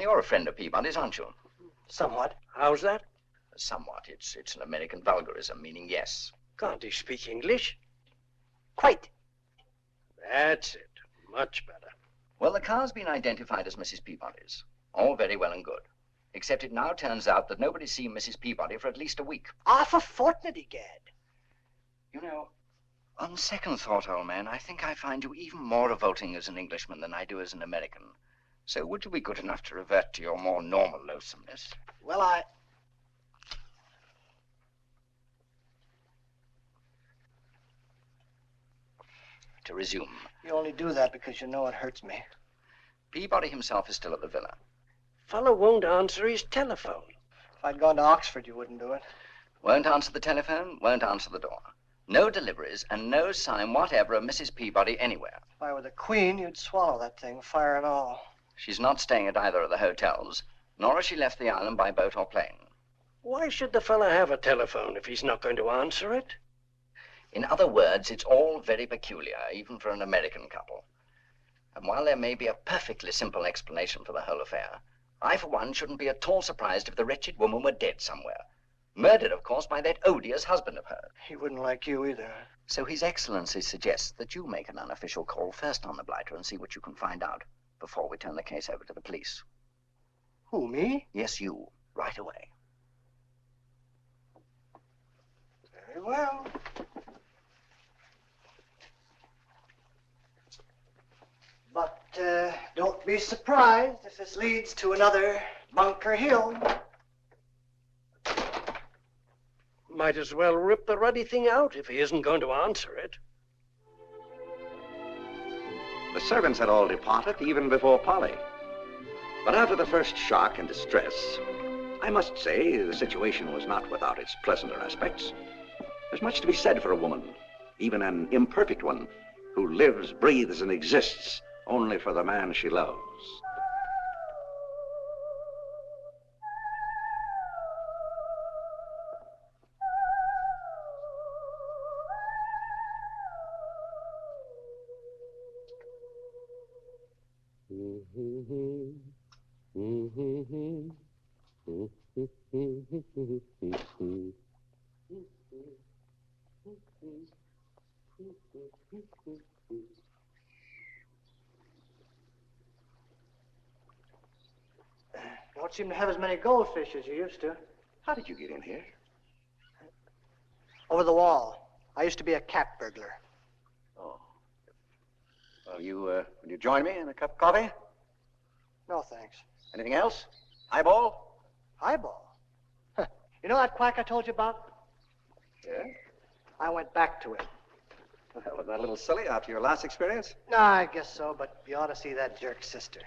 You're a friend of Peabody's, aren't you? Somewhat. How's that? Somewhat. It's an American vulgarism, meaning yes. Can't he speak English? Quite. That's it. Much better. Well, the car's been identified as Mrs. Peabody's. All very well and good. Except it now turns out that nobody's seen Mrs. Peabody for at least a week. Half a fortnight, egad. You know, on second thought, old man, I think I find you even more revolting as an Englishman than I do as an American. So would you be good enough to revert to your more normal loathsomeness? Well, To resume. You only do that because you know it hurts me. Peabody himself is still at the villa. Fellow won't answer his telephone. If I'd gone to Oxford, you wouldn't do it. Won't answer the telephone, won't answer the door. No deliveries and no sign whatever of Mrs. Peabody anywhere. If I were the Queen, you'd swallow that thing, fire and all. She's not staying at either of the hotels, nor has she left the island by boat or plane. Why should the fellow have a telephone if he's not going to answer it? In other words, it's all very peculiar, even for an American couple. And while there may be a perfectly simple explanation for the whole affair, I, for one, shouldn't be at all surprised if the wretched woman were dead somewhere. Murdered, of course, by that odious husband of hers. He wouldn't like you either. So His Excellency suggests that you make an unofficial call first on the blighter and see what you can find out before we turn the case over to the police. Who, me? Yes, you. Right away. Very well. But don't be surprised if this leads to another Bunker Hill. Might as well rip the ruddy thing out if he isn't going to answer it. The servants had all departed even before Polly. But after the first shock and distress, I must say the situation was not without its pleasanter aspects. There's much to be said for a woman, even an imperfect one, who lives, breathes, and exists only for the man she loves. don't seem to have as many goldfish as you used to. How did you get in here? Over the wall. I used to be a cat burglar. Oh. Well, will you join me in a cup of coffee? No, thanks. Anything else? Highball? Highball? Huh. You know that quack I told you about? Yeah? I went back to it. Well, was that a little silly after your last experience? No, I guess so, but you ought to see that jerk's sister.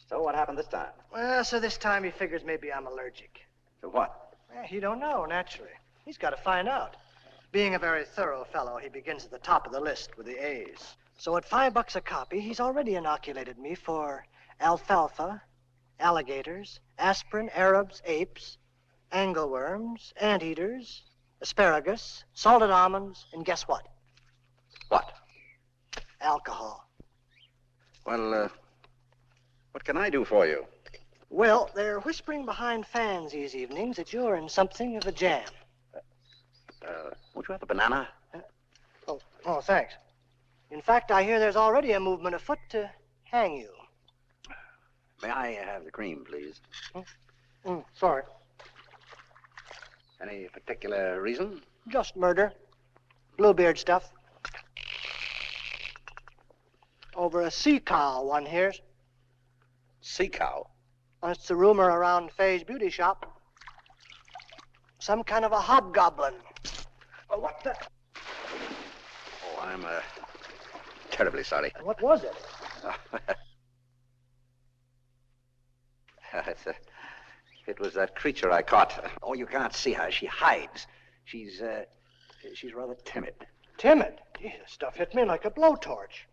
So what happened this time? Well, so this time he figures maybe I'm allergic. To what? He don't know, naturally. He's got to find out. Being a very thorough fellow, he begins at the top of the list with the A's. So at $5 a copy, he's already inoculated me for alfalfa, alligators, aspirin, Arabs, apes, angleworms, anteaters, asparagus, salted almonds, and guess what? What? Alcohol. Well, what can I do for you? Well, they're whispering behind fans these evenings that you're in something of a jam. Won't you have a banana? Oh, thanks. In fact, I hear there's already a movement afoot to hang you. May I have the cream, please? Sorry. Any particular reason? Just murder. Bluebeard stuff. Over a sea cow, one hears. Sea cow? That's the rumor around Faye's beauty shop. Some kind of a hobgoblin. Oh, what the? Oh, I'm terribly sorry. What was it? It was that creature I caught. Oh, you can't see her. She hides. She's rather timid. Timid? Gee, this stuff hit me like a blowtorch.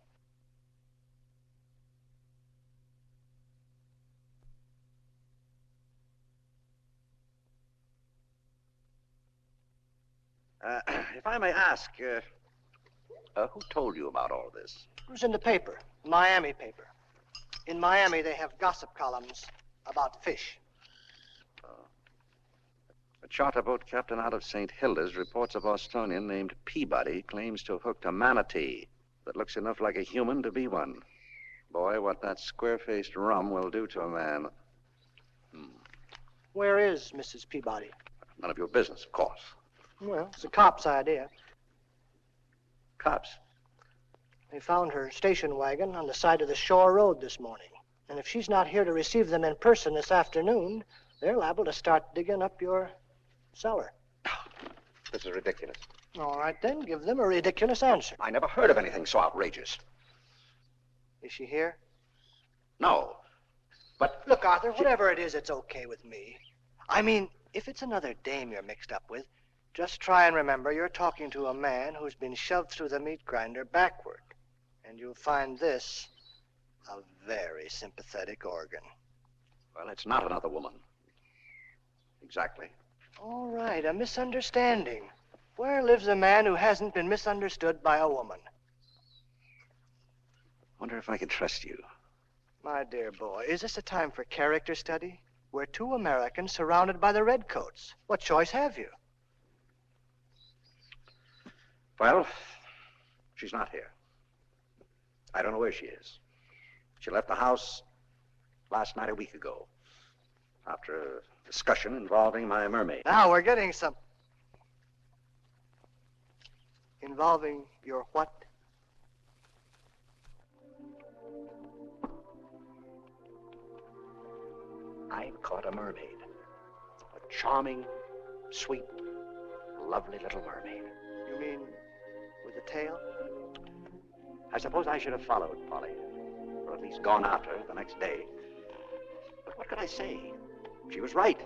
If I may ask, who told you about all this? It was in the paper, Miami paper. In Miami, they have gossip columns about fish. A charter boat captain out of St. Hilda's reports a Bostonian named Peabody claims to have hooked a manatee that looks enough like a human to be one. Boy, what that square-faced rum will do to a man. Where is Mrs. Peabody? None of your business, of course. Well, it's a cop's idea. Cops? They found her station wagon on the side of the shore road this morning. And if she's not here to receive them in person this afternoon, they're liable to start digging up your cellar. This is ridiculous. All right, then, give them a ridiculous answer. I never heard of anything so outrageous. Is she here? No. But... Look, Arthur, whatever it is, it's okay with me. I mean, if it's another dame you're mixed up with, just try and remember you're talking to a man who's been shoved through the meat grinder backward. And you'll find this a very sympathetic organ. Well, it's not another woman. Exactly. All right, a misunderstanding. Where lives a man who hasn't been misunderstood by a woman? Wonder if I can trust you. My dear boy, is this a time for character study? We're two Americans surrounded by the redcoats. What choice have you? Well, she's not here. I don't know where she is. She left the house last night a week ago, after a discussion involving my mermaid. Now we're getting some... Involving your what? I've caught a mermaid. A charming, sweet, lovely little mermaid. You mean with a tail? I suppose I should have followed Polly, or at least gone after her the next day. But what could I say? She was right.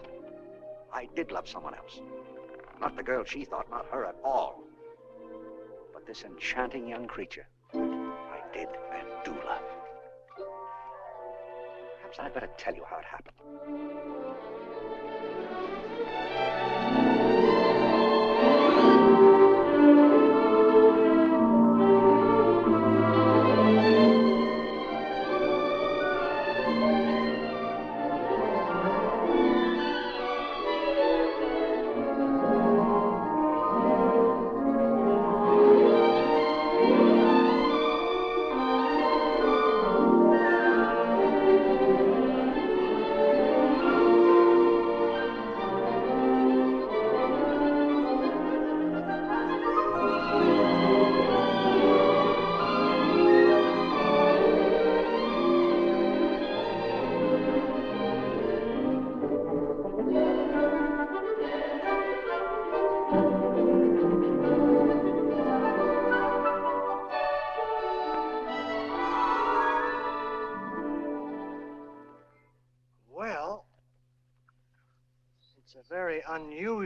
I did love someone else. Not the girl she thought, not her at all. But this enchanting young creature, I did and do love. Perhaps I'd better tell you how it happened.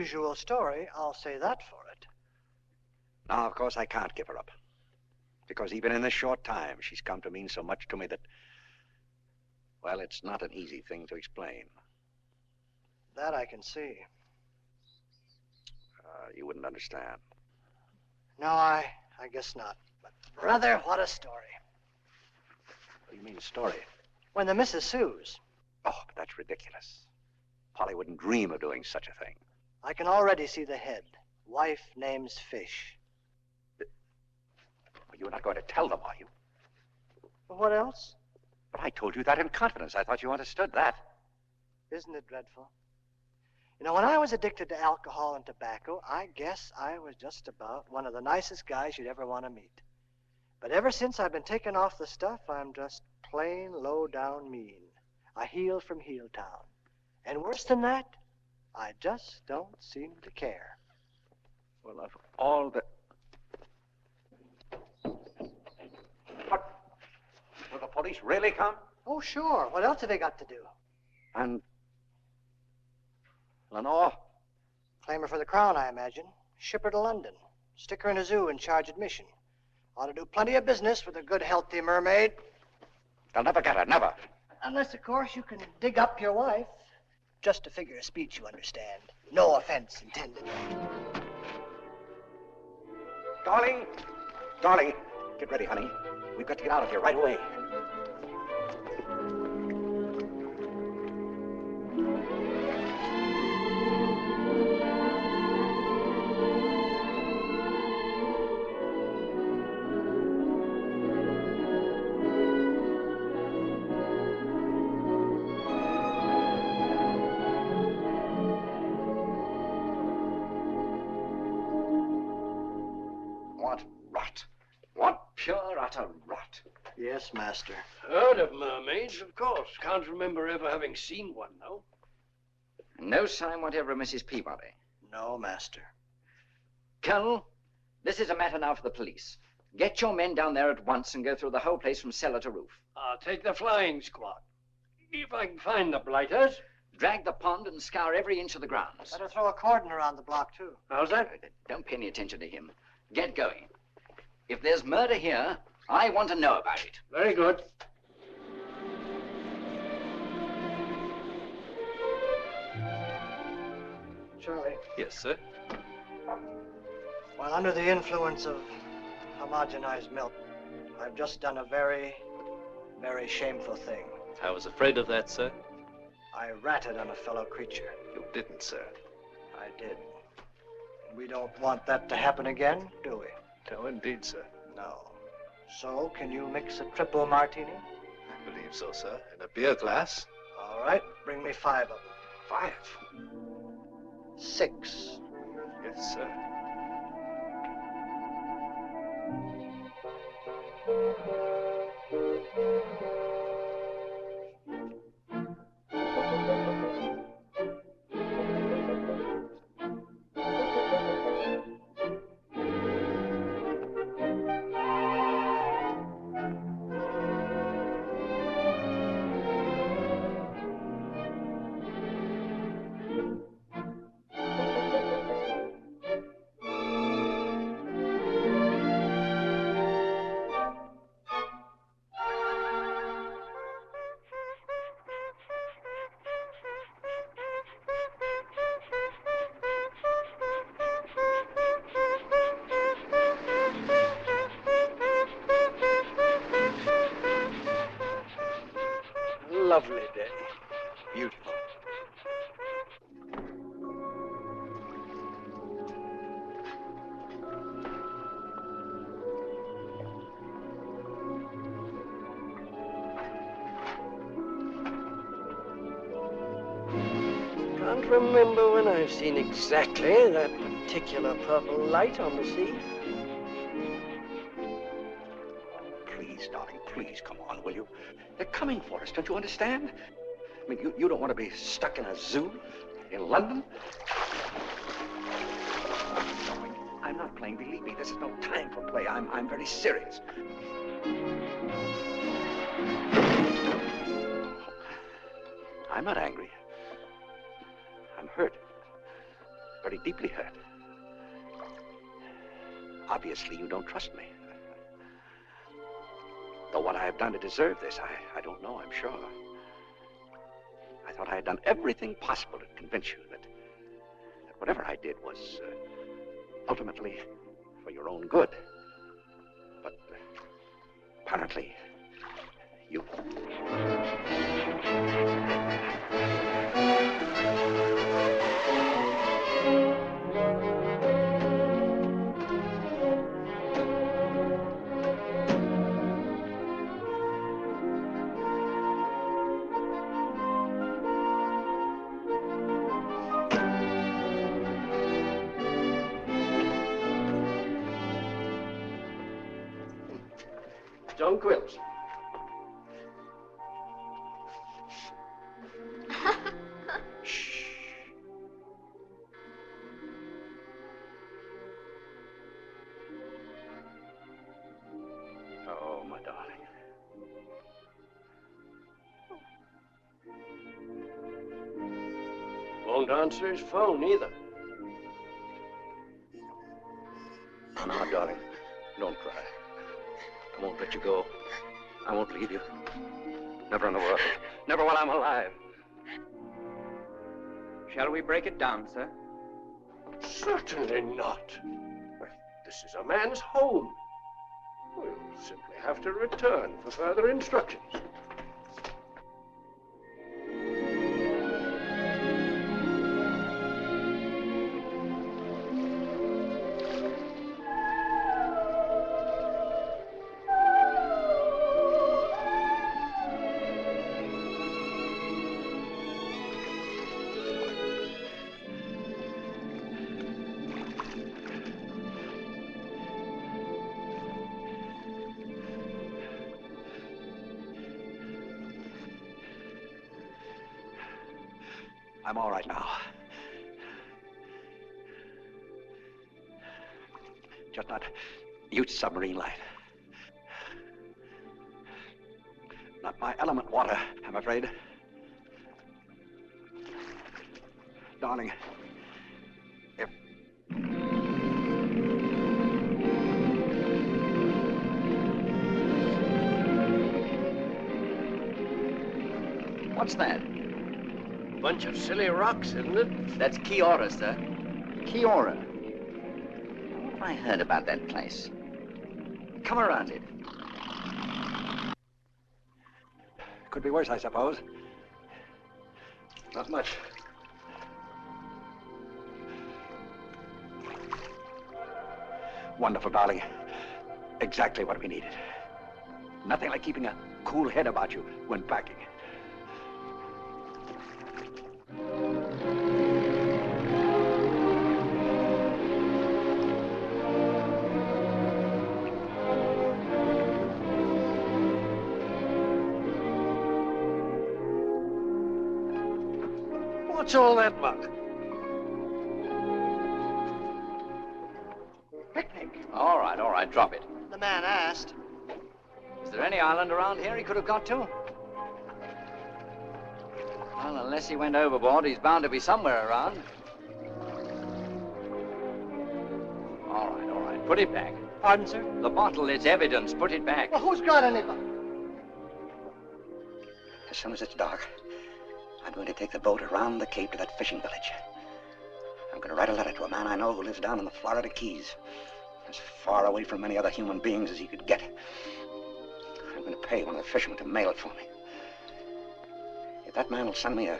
unusual story, I'll say that for it. Now, of course, I can't give her up. Because even in this short time, she's come to mean so much to me that, well, it's not an easy thing to explain. That I can see. You wouldn't understand. No, I guess not. But brother, what a story. What do you mean, story? When the Mrs. Sues. Oh, but that's ridiculous. Polly wouldn't dream of doing such a thing. I can already see the head. Wife names fish. You're not going to tell them, are you? Well, what else? But I told you that in confidence. I thought you understood that. Isn't it dreadful? You know, when I was addicted to alcohol and tobacco, I guess I was just about one of the nicest guys you'd ever want to meet. But ever since I've been taken off the stuff, I'm just plain low-down mean. I healed from Heel Town. And worse than that, I just don't seem to care. Well, of all the... What? Will the police really come? Oh, sure. What else have they got to do? And... Lenore? Claim her for the crown, I imagine. Ship her to London. Stick her in a zoo and charge admission. Ought to do plenty of business with a good, healthy mermaid. They'll never get her, never. Unless, of course, you can dig up your wife. Just a figure of speech, you understand. No offense intended. Darling! Darling! Get ready, honey. We've got to get out of here right away. Pure, utter rot. Yes, Master. Heard of mermaids, of course. Can't remember ever having seen one, though. No sign whatever of Mrs. Peabody? No, Master. Colonel, this is a matter now for the police. Get your men down there at once and go through the whole place from cellar to roof. I'll take the flying squad. If I can find the blighters. Drag the pond and scour every inch of the grounds. Better throw a cordon around the block, too. How's that? Don't pay any attention to him. Get going. If there's murder here, I want to know about it. Very good. Charlie. Yes, sir? While under the influence of homogenized milk, I've just done a very, very shameful thing. I was afraid of that, sir. I ratted on a fellow creature. You didn't, sir. I did. We don't want that to happen again, do we? No, indeed, sir. No. So, can you mix a triple martini? I believe so, sir. In a beer glass. All right. Bring me 5 of them. 5? 6. Yes, sir. Lovely day. Beautiful. Can't remember when I've seen exactly that particular purple light on the sea. Please, darling, please, come on, will you? They're coming for us, don't you understand? I mean, you don't want to be stuck in a zoo in London? I'm not playing, believe me. This is no time for play. I'm very serious. I'm not angry. I'm hurt. very deeply hurt. Obviously, you don't trust me. Though what I have done to deserve this, I don't know, I'm sure. I thought I had done everything possible to convince you that whatever I did was ultimately for your own good. But apparently, you... John Quills. Oh, my darling. Won't answer his phone either. Now, darling, don't cry. I won't let you go. I won't leave you. Never in the world. Never while I'm alive. Shall we break it down, sir? Certainly not. This is a man's home. We'll simply have to return for further instructions. I'm all right now. Just not use submarine life. Not my element, water, I'm afraid. Darling, if... What's that? Bunch of silly rocks, isn't it? That's Kiora, sir. Kiora. What have I heard about that place? Come around it. Could be worse, I suppose. Not much. Wonderful, darling. Exactly what we needed. Nothing like keeping a cool head about you when packing. What's all that muck? Picnic. All right, drop it. The man asked. Is there any island around here he could have got to? Well, unless he went overboard, he's bound to be somewhere around. All right, put it back. Pardon, sir? The bottle is evidence. Put it back. Well, who's got anybody? As soon as it's dark, I'm going to take the boat around the Cape to that fishing village. I'm going to write a letter to a man I know who lives down in the Florida Keys, as far away from any other human beings as he could get. I'm going to pay one of the fishermen to mail it for me. If that man will send me a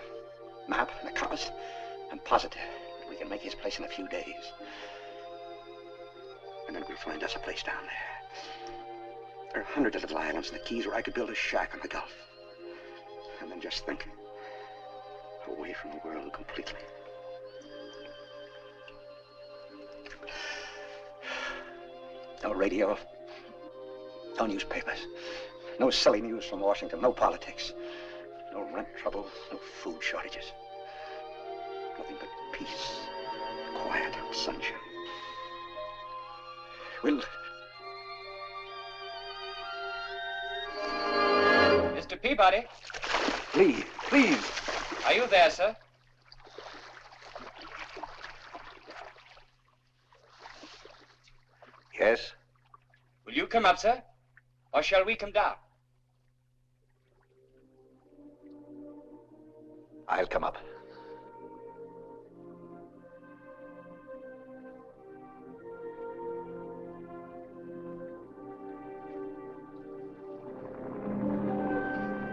map and a compass, I'm positive that we can make his place in a few days. And then we'll find us a place down there. There are hundreds of little islands in the Keys where I could build a shack on the Gulf. And then just think, away from the world completely. No radio, no newspapers, no silly news from Washington, no politics, no rent trouble, no food shortages. Nothing but peace, quiet, sunshine. We'll... Mr. Peabody, Please. are you there, sir? Yes? Will you come up, sir? Or shall we come down? I'll come up.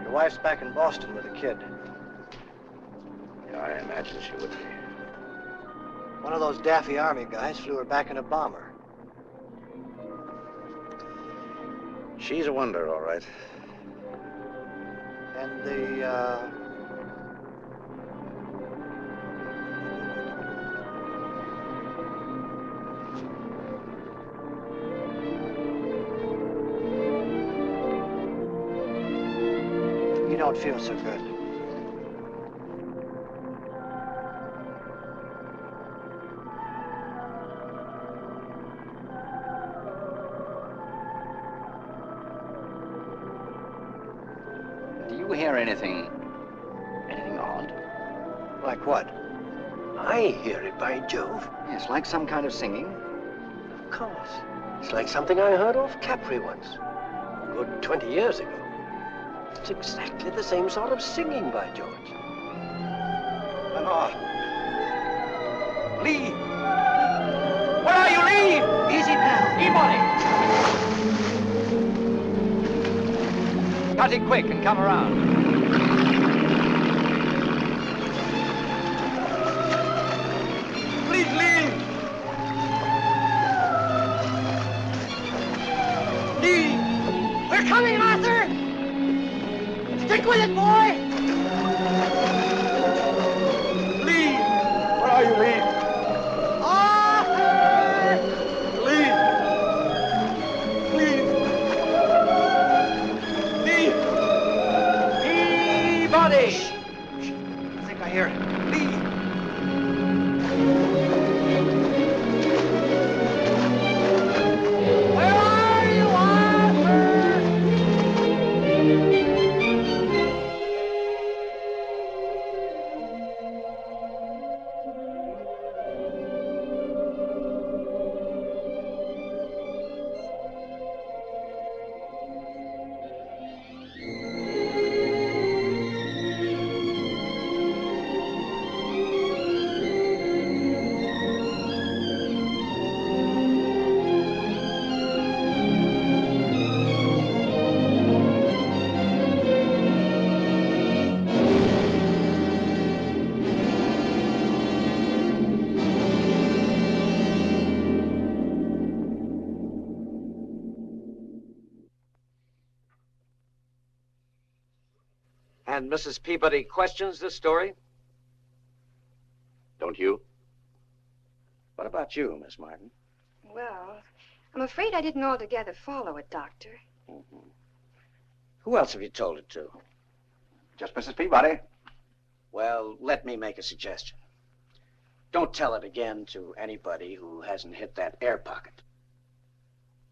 Your wife's back in Boston with a kid. Yeah, I imagine she would be. One of those daffy army guys flew her back in a bomber. She's a wonder, all right. And the, you don't feel so good. Do you hear anything odd? Like what? I hear it, by Jove. Yes, like some kind of singing. Of course. It's like something I heard off Capri once. A good 20 years ago. It's exactly the same sort of singing, by George. Lenore! Lee! Where are you, Lee? Easy, pal. Peabody! Cut it quick and come around. Please, Lee! Lee! We're coming, Arthur! Stick with it, boy! Lee! Where are you, Lee? Arthur! Lee! Please! Lee! Peabody! I think I hear it. Lee! Where are you, Arthur? And Mrs. Peabody questions this story? Don't you? What about you, Miss Martin? Well, I'm afraid I didn't altogether follow it, Doctor. Mm-hmm. Who else have you told it to? Just Mrs. Peabody. Well, let me make a suggestion. Don't tell it again to anybody who hasn't hit that air pocket.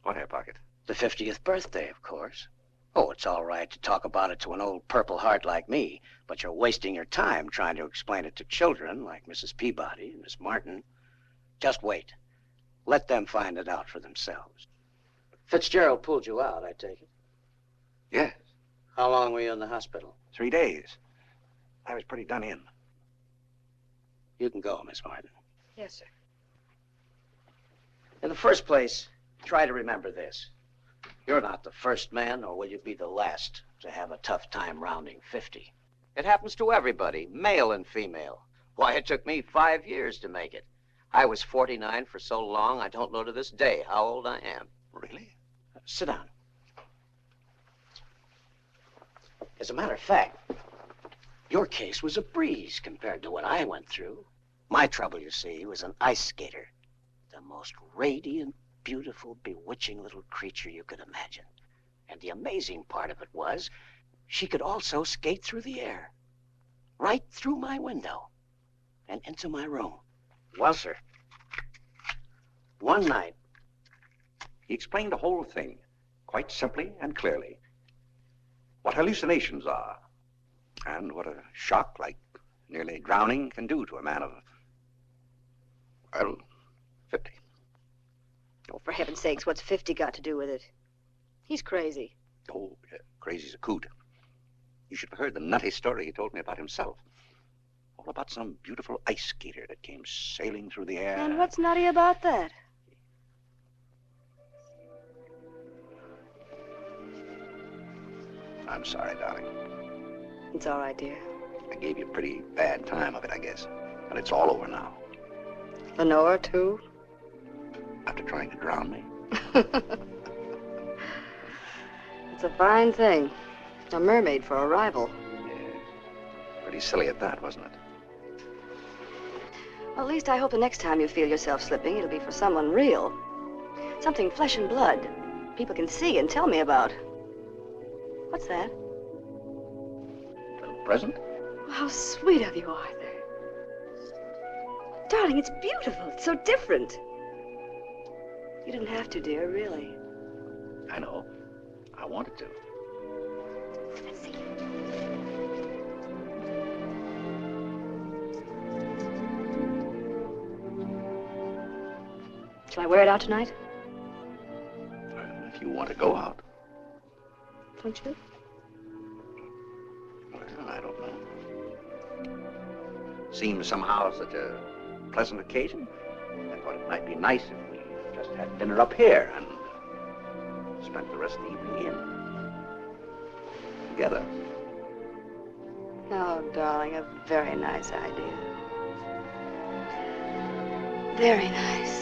What air pocket? The 50th birthday, of course. Oh, it's all right to talk about it to an old Purple Heart like me, but you're wasting your time trying to explain it to children like Mrs. Peabody and Miss Martin. Just wait. Let them find it out for themselves. Fitzgerald pulled you out, I take it? Yes. How long were you in the hospital? 3 days. I was pretty done in. You can go, Miss Martin. Yes, sir. In the first place, try to remember this. You're not the first man, nor will you be the last, to have a tough time rounding 50. It happens to everybody, male and female. Why, it took me 5 years to make it. I was 49 for so long, I don't know to this day how old I am. Really? Sit down. As a matter of fact, your case was a breeze compared to what I went through. My trouble, you see, was an ice skater. The most radiant, beautiful, bewitching little creature you could imagine. And the amazing part of it was, she could also skate through the air. Right through my window. And into my room. Well, sir. One night. He explained the whole thing, quite simply and clearly. What hallucinations are, and what a shock like nearly drowning can do to a man of, well, 50. Oh, for heaven's sakes, what's 50 got to do with it? He's crazy. Oh, yeah, crazy's a coot. You should have heard the nutty story he told me about himself. All about some beautiful ice skater that came sailing through the air. And what's nutty about that? I'm sorry, darling. It's all right, dear. I gave you a pretty bad time of it, I guess. But it's all over now. Lenore, too? After trying to drown me. It's a fine thing. A mermaid for a rival. Pretty silly at that, wasn't it? Well, at least I hope the next time you feel yourself slipping, it'll be for someone real. Something flesh and blood. People can see and tell me about. What's that? A little present? How sweet of you, Arthur. Darling, it's beautiful. It's so different. You didn't have to, dear, really. I know. I wanted to. Let's see. Shall I wear it out tonight? Well, if you want to go out. Don't you? Well, I don't know. Seems somehow such a pleasant occasion. I thought it might be nice if we just had dinner up here and spent the rest of the evening in. Together. Oh, darling, a very nice idea. Very nice.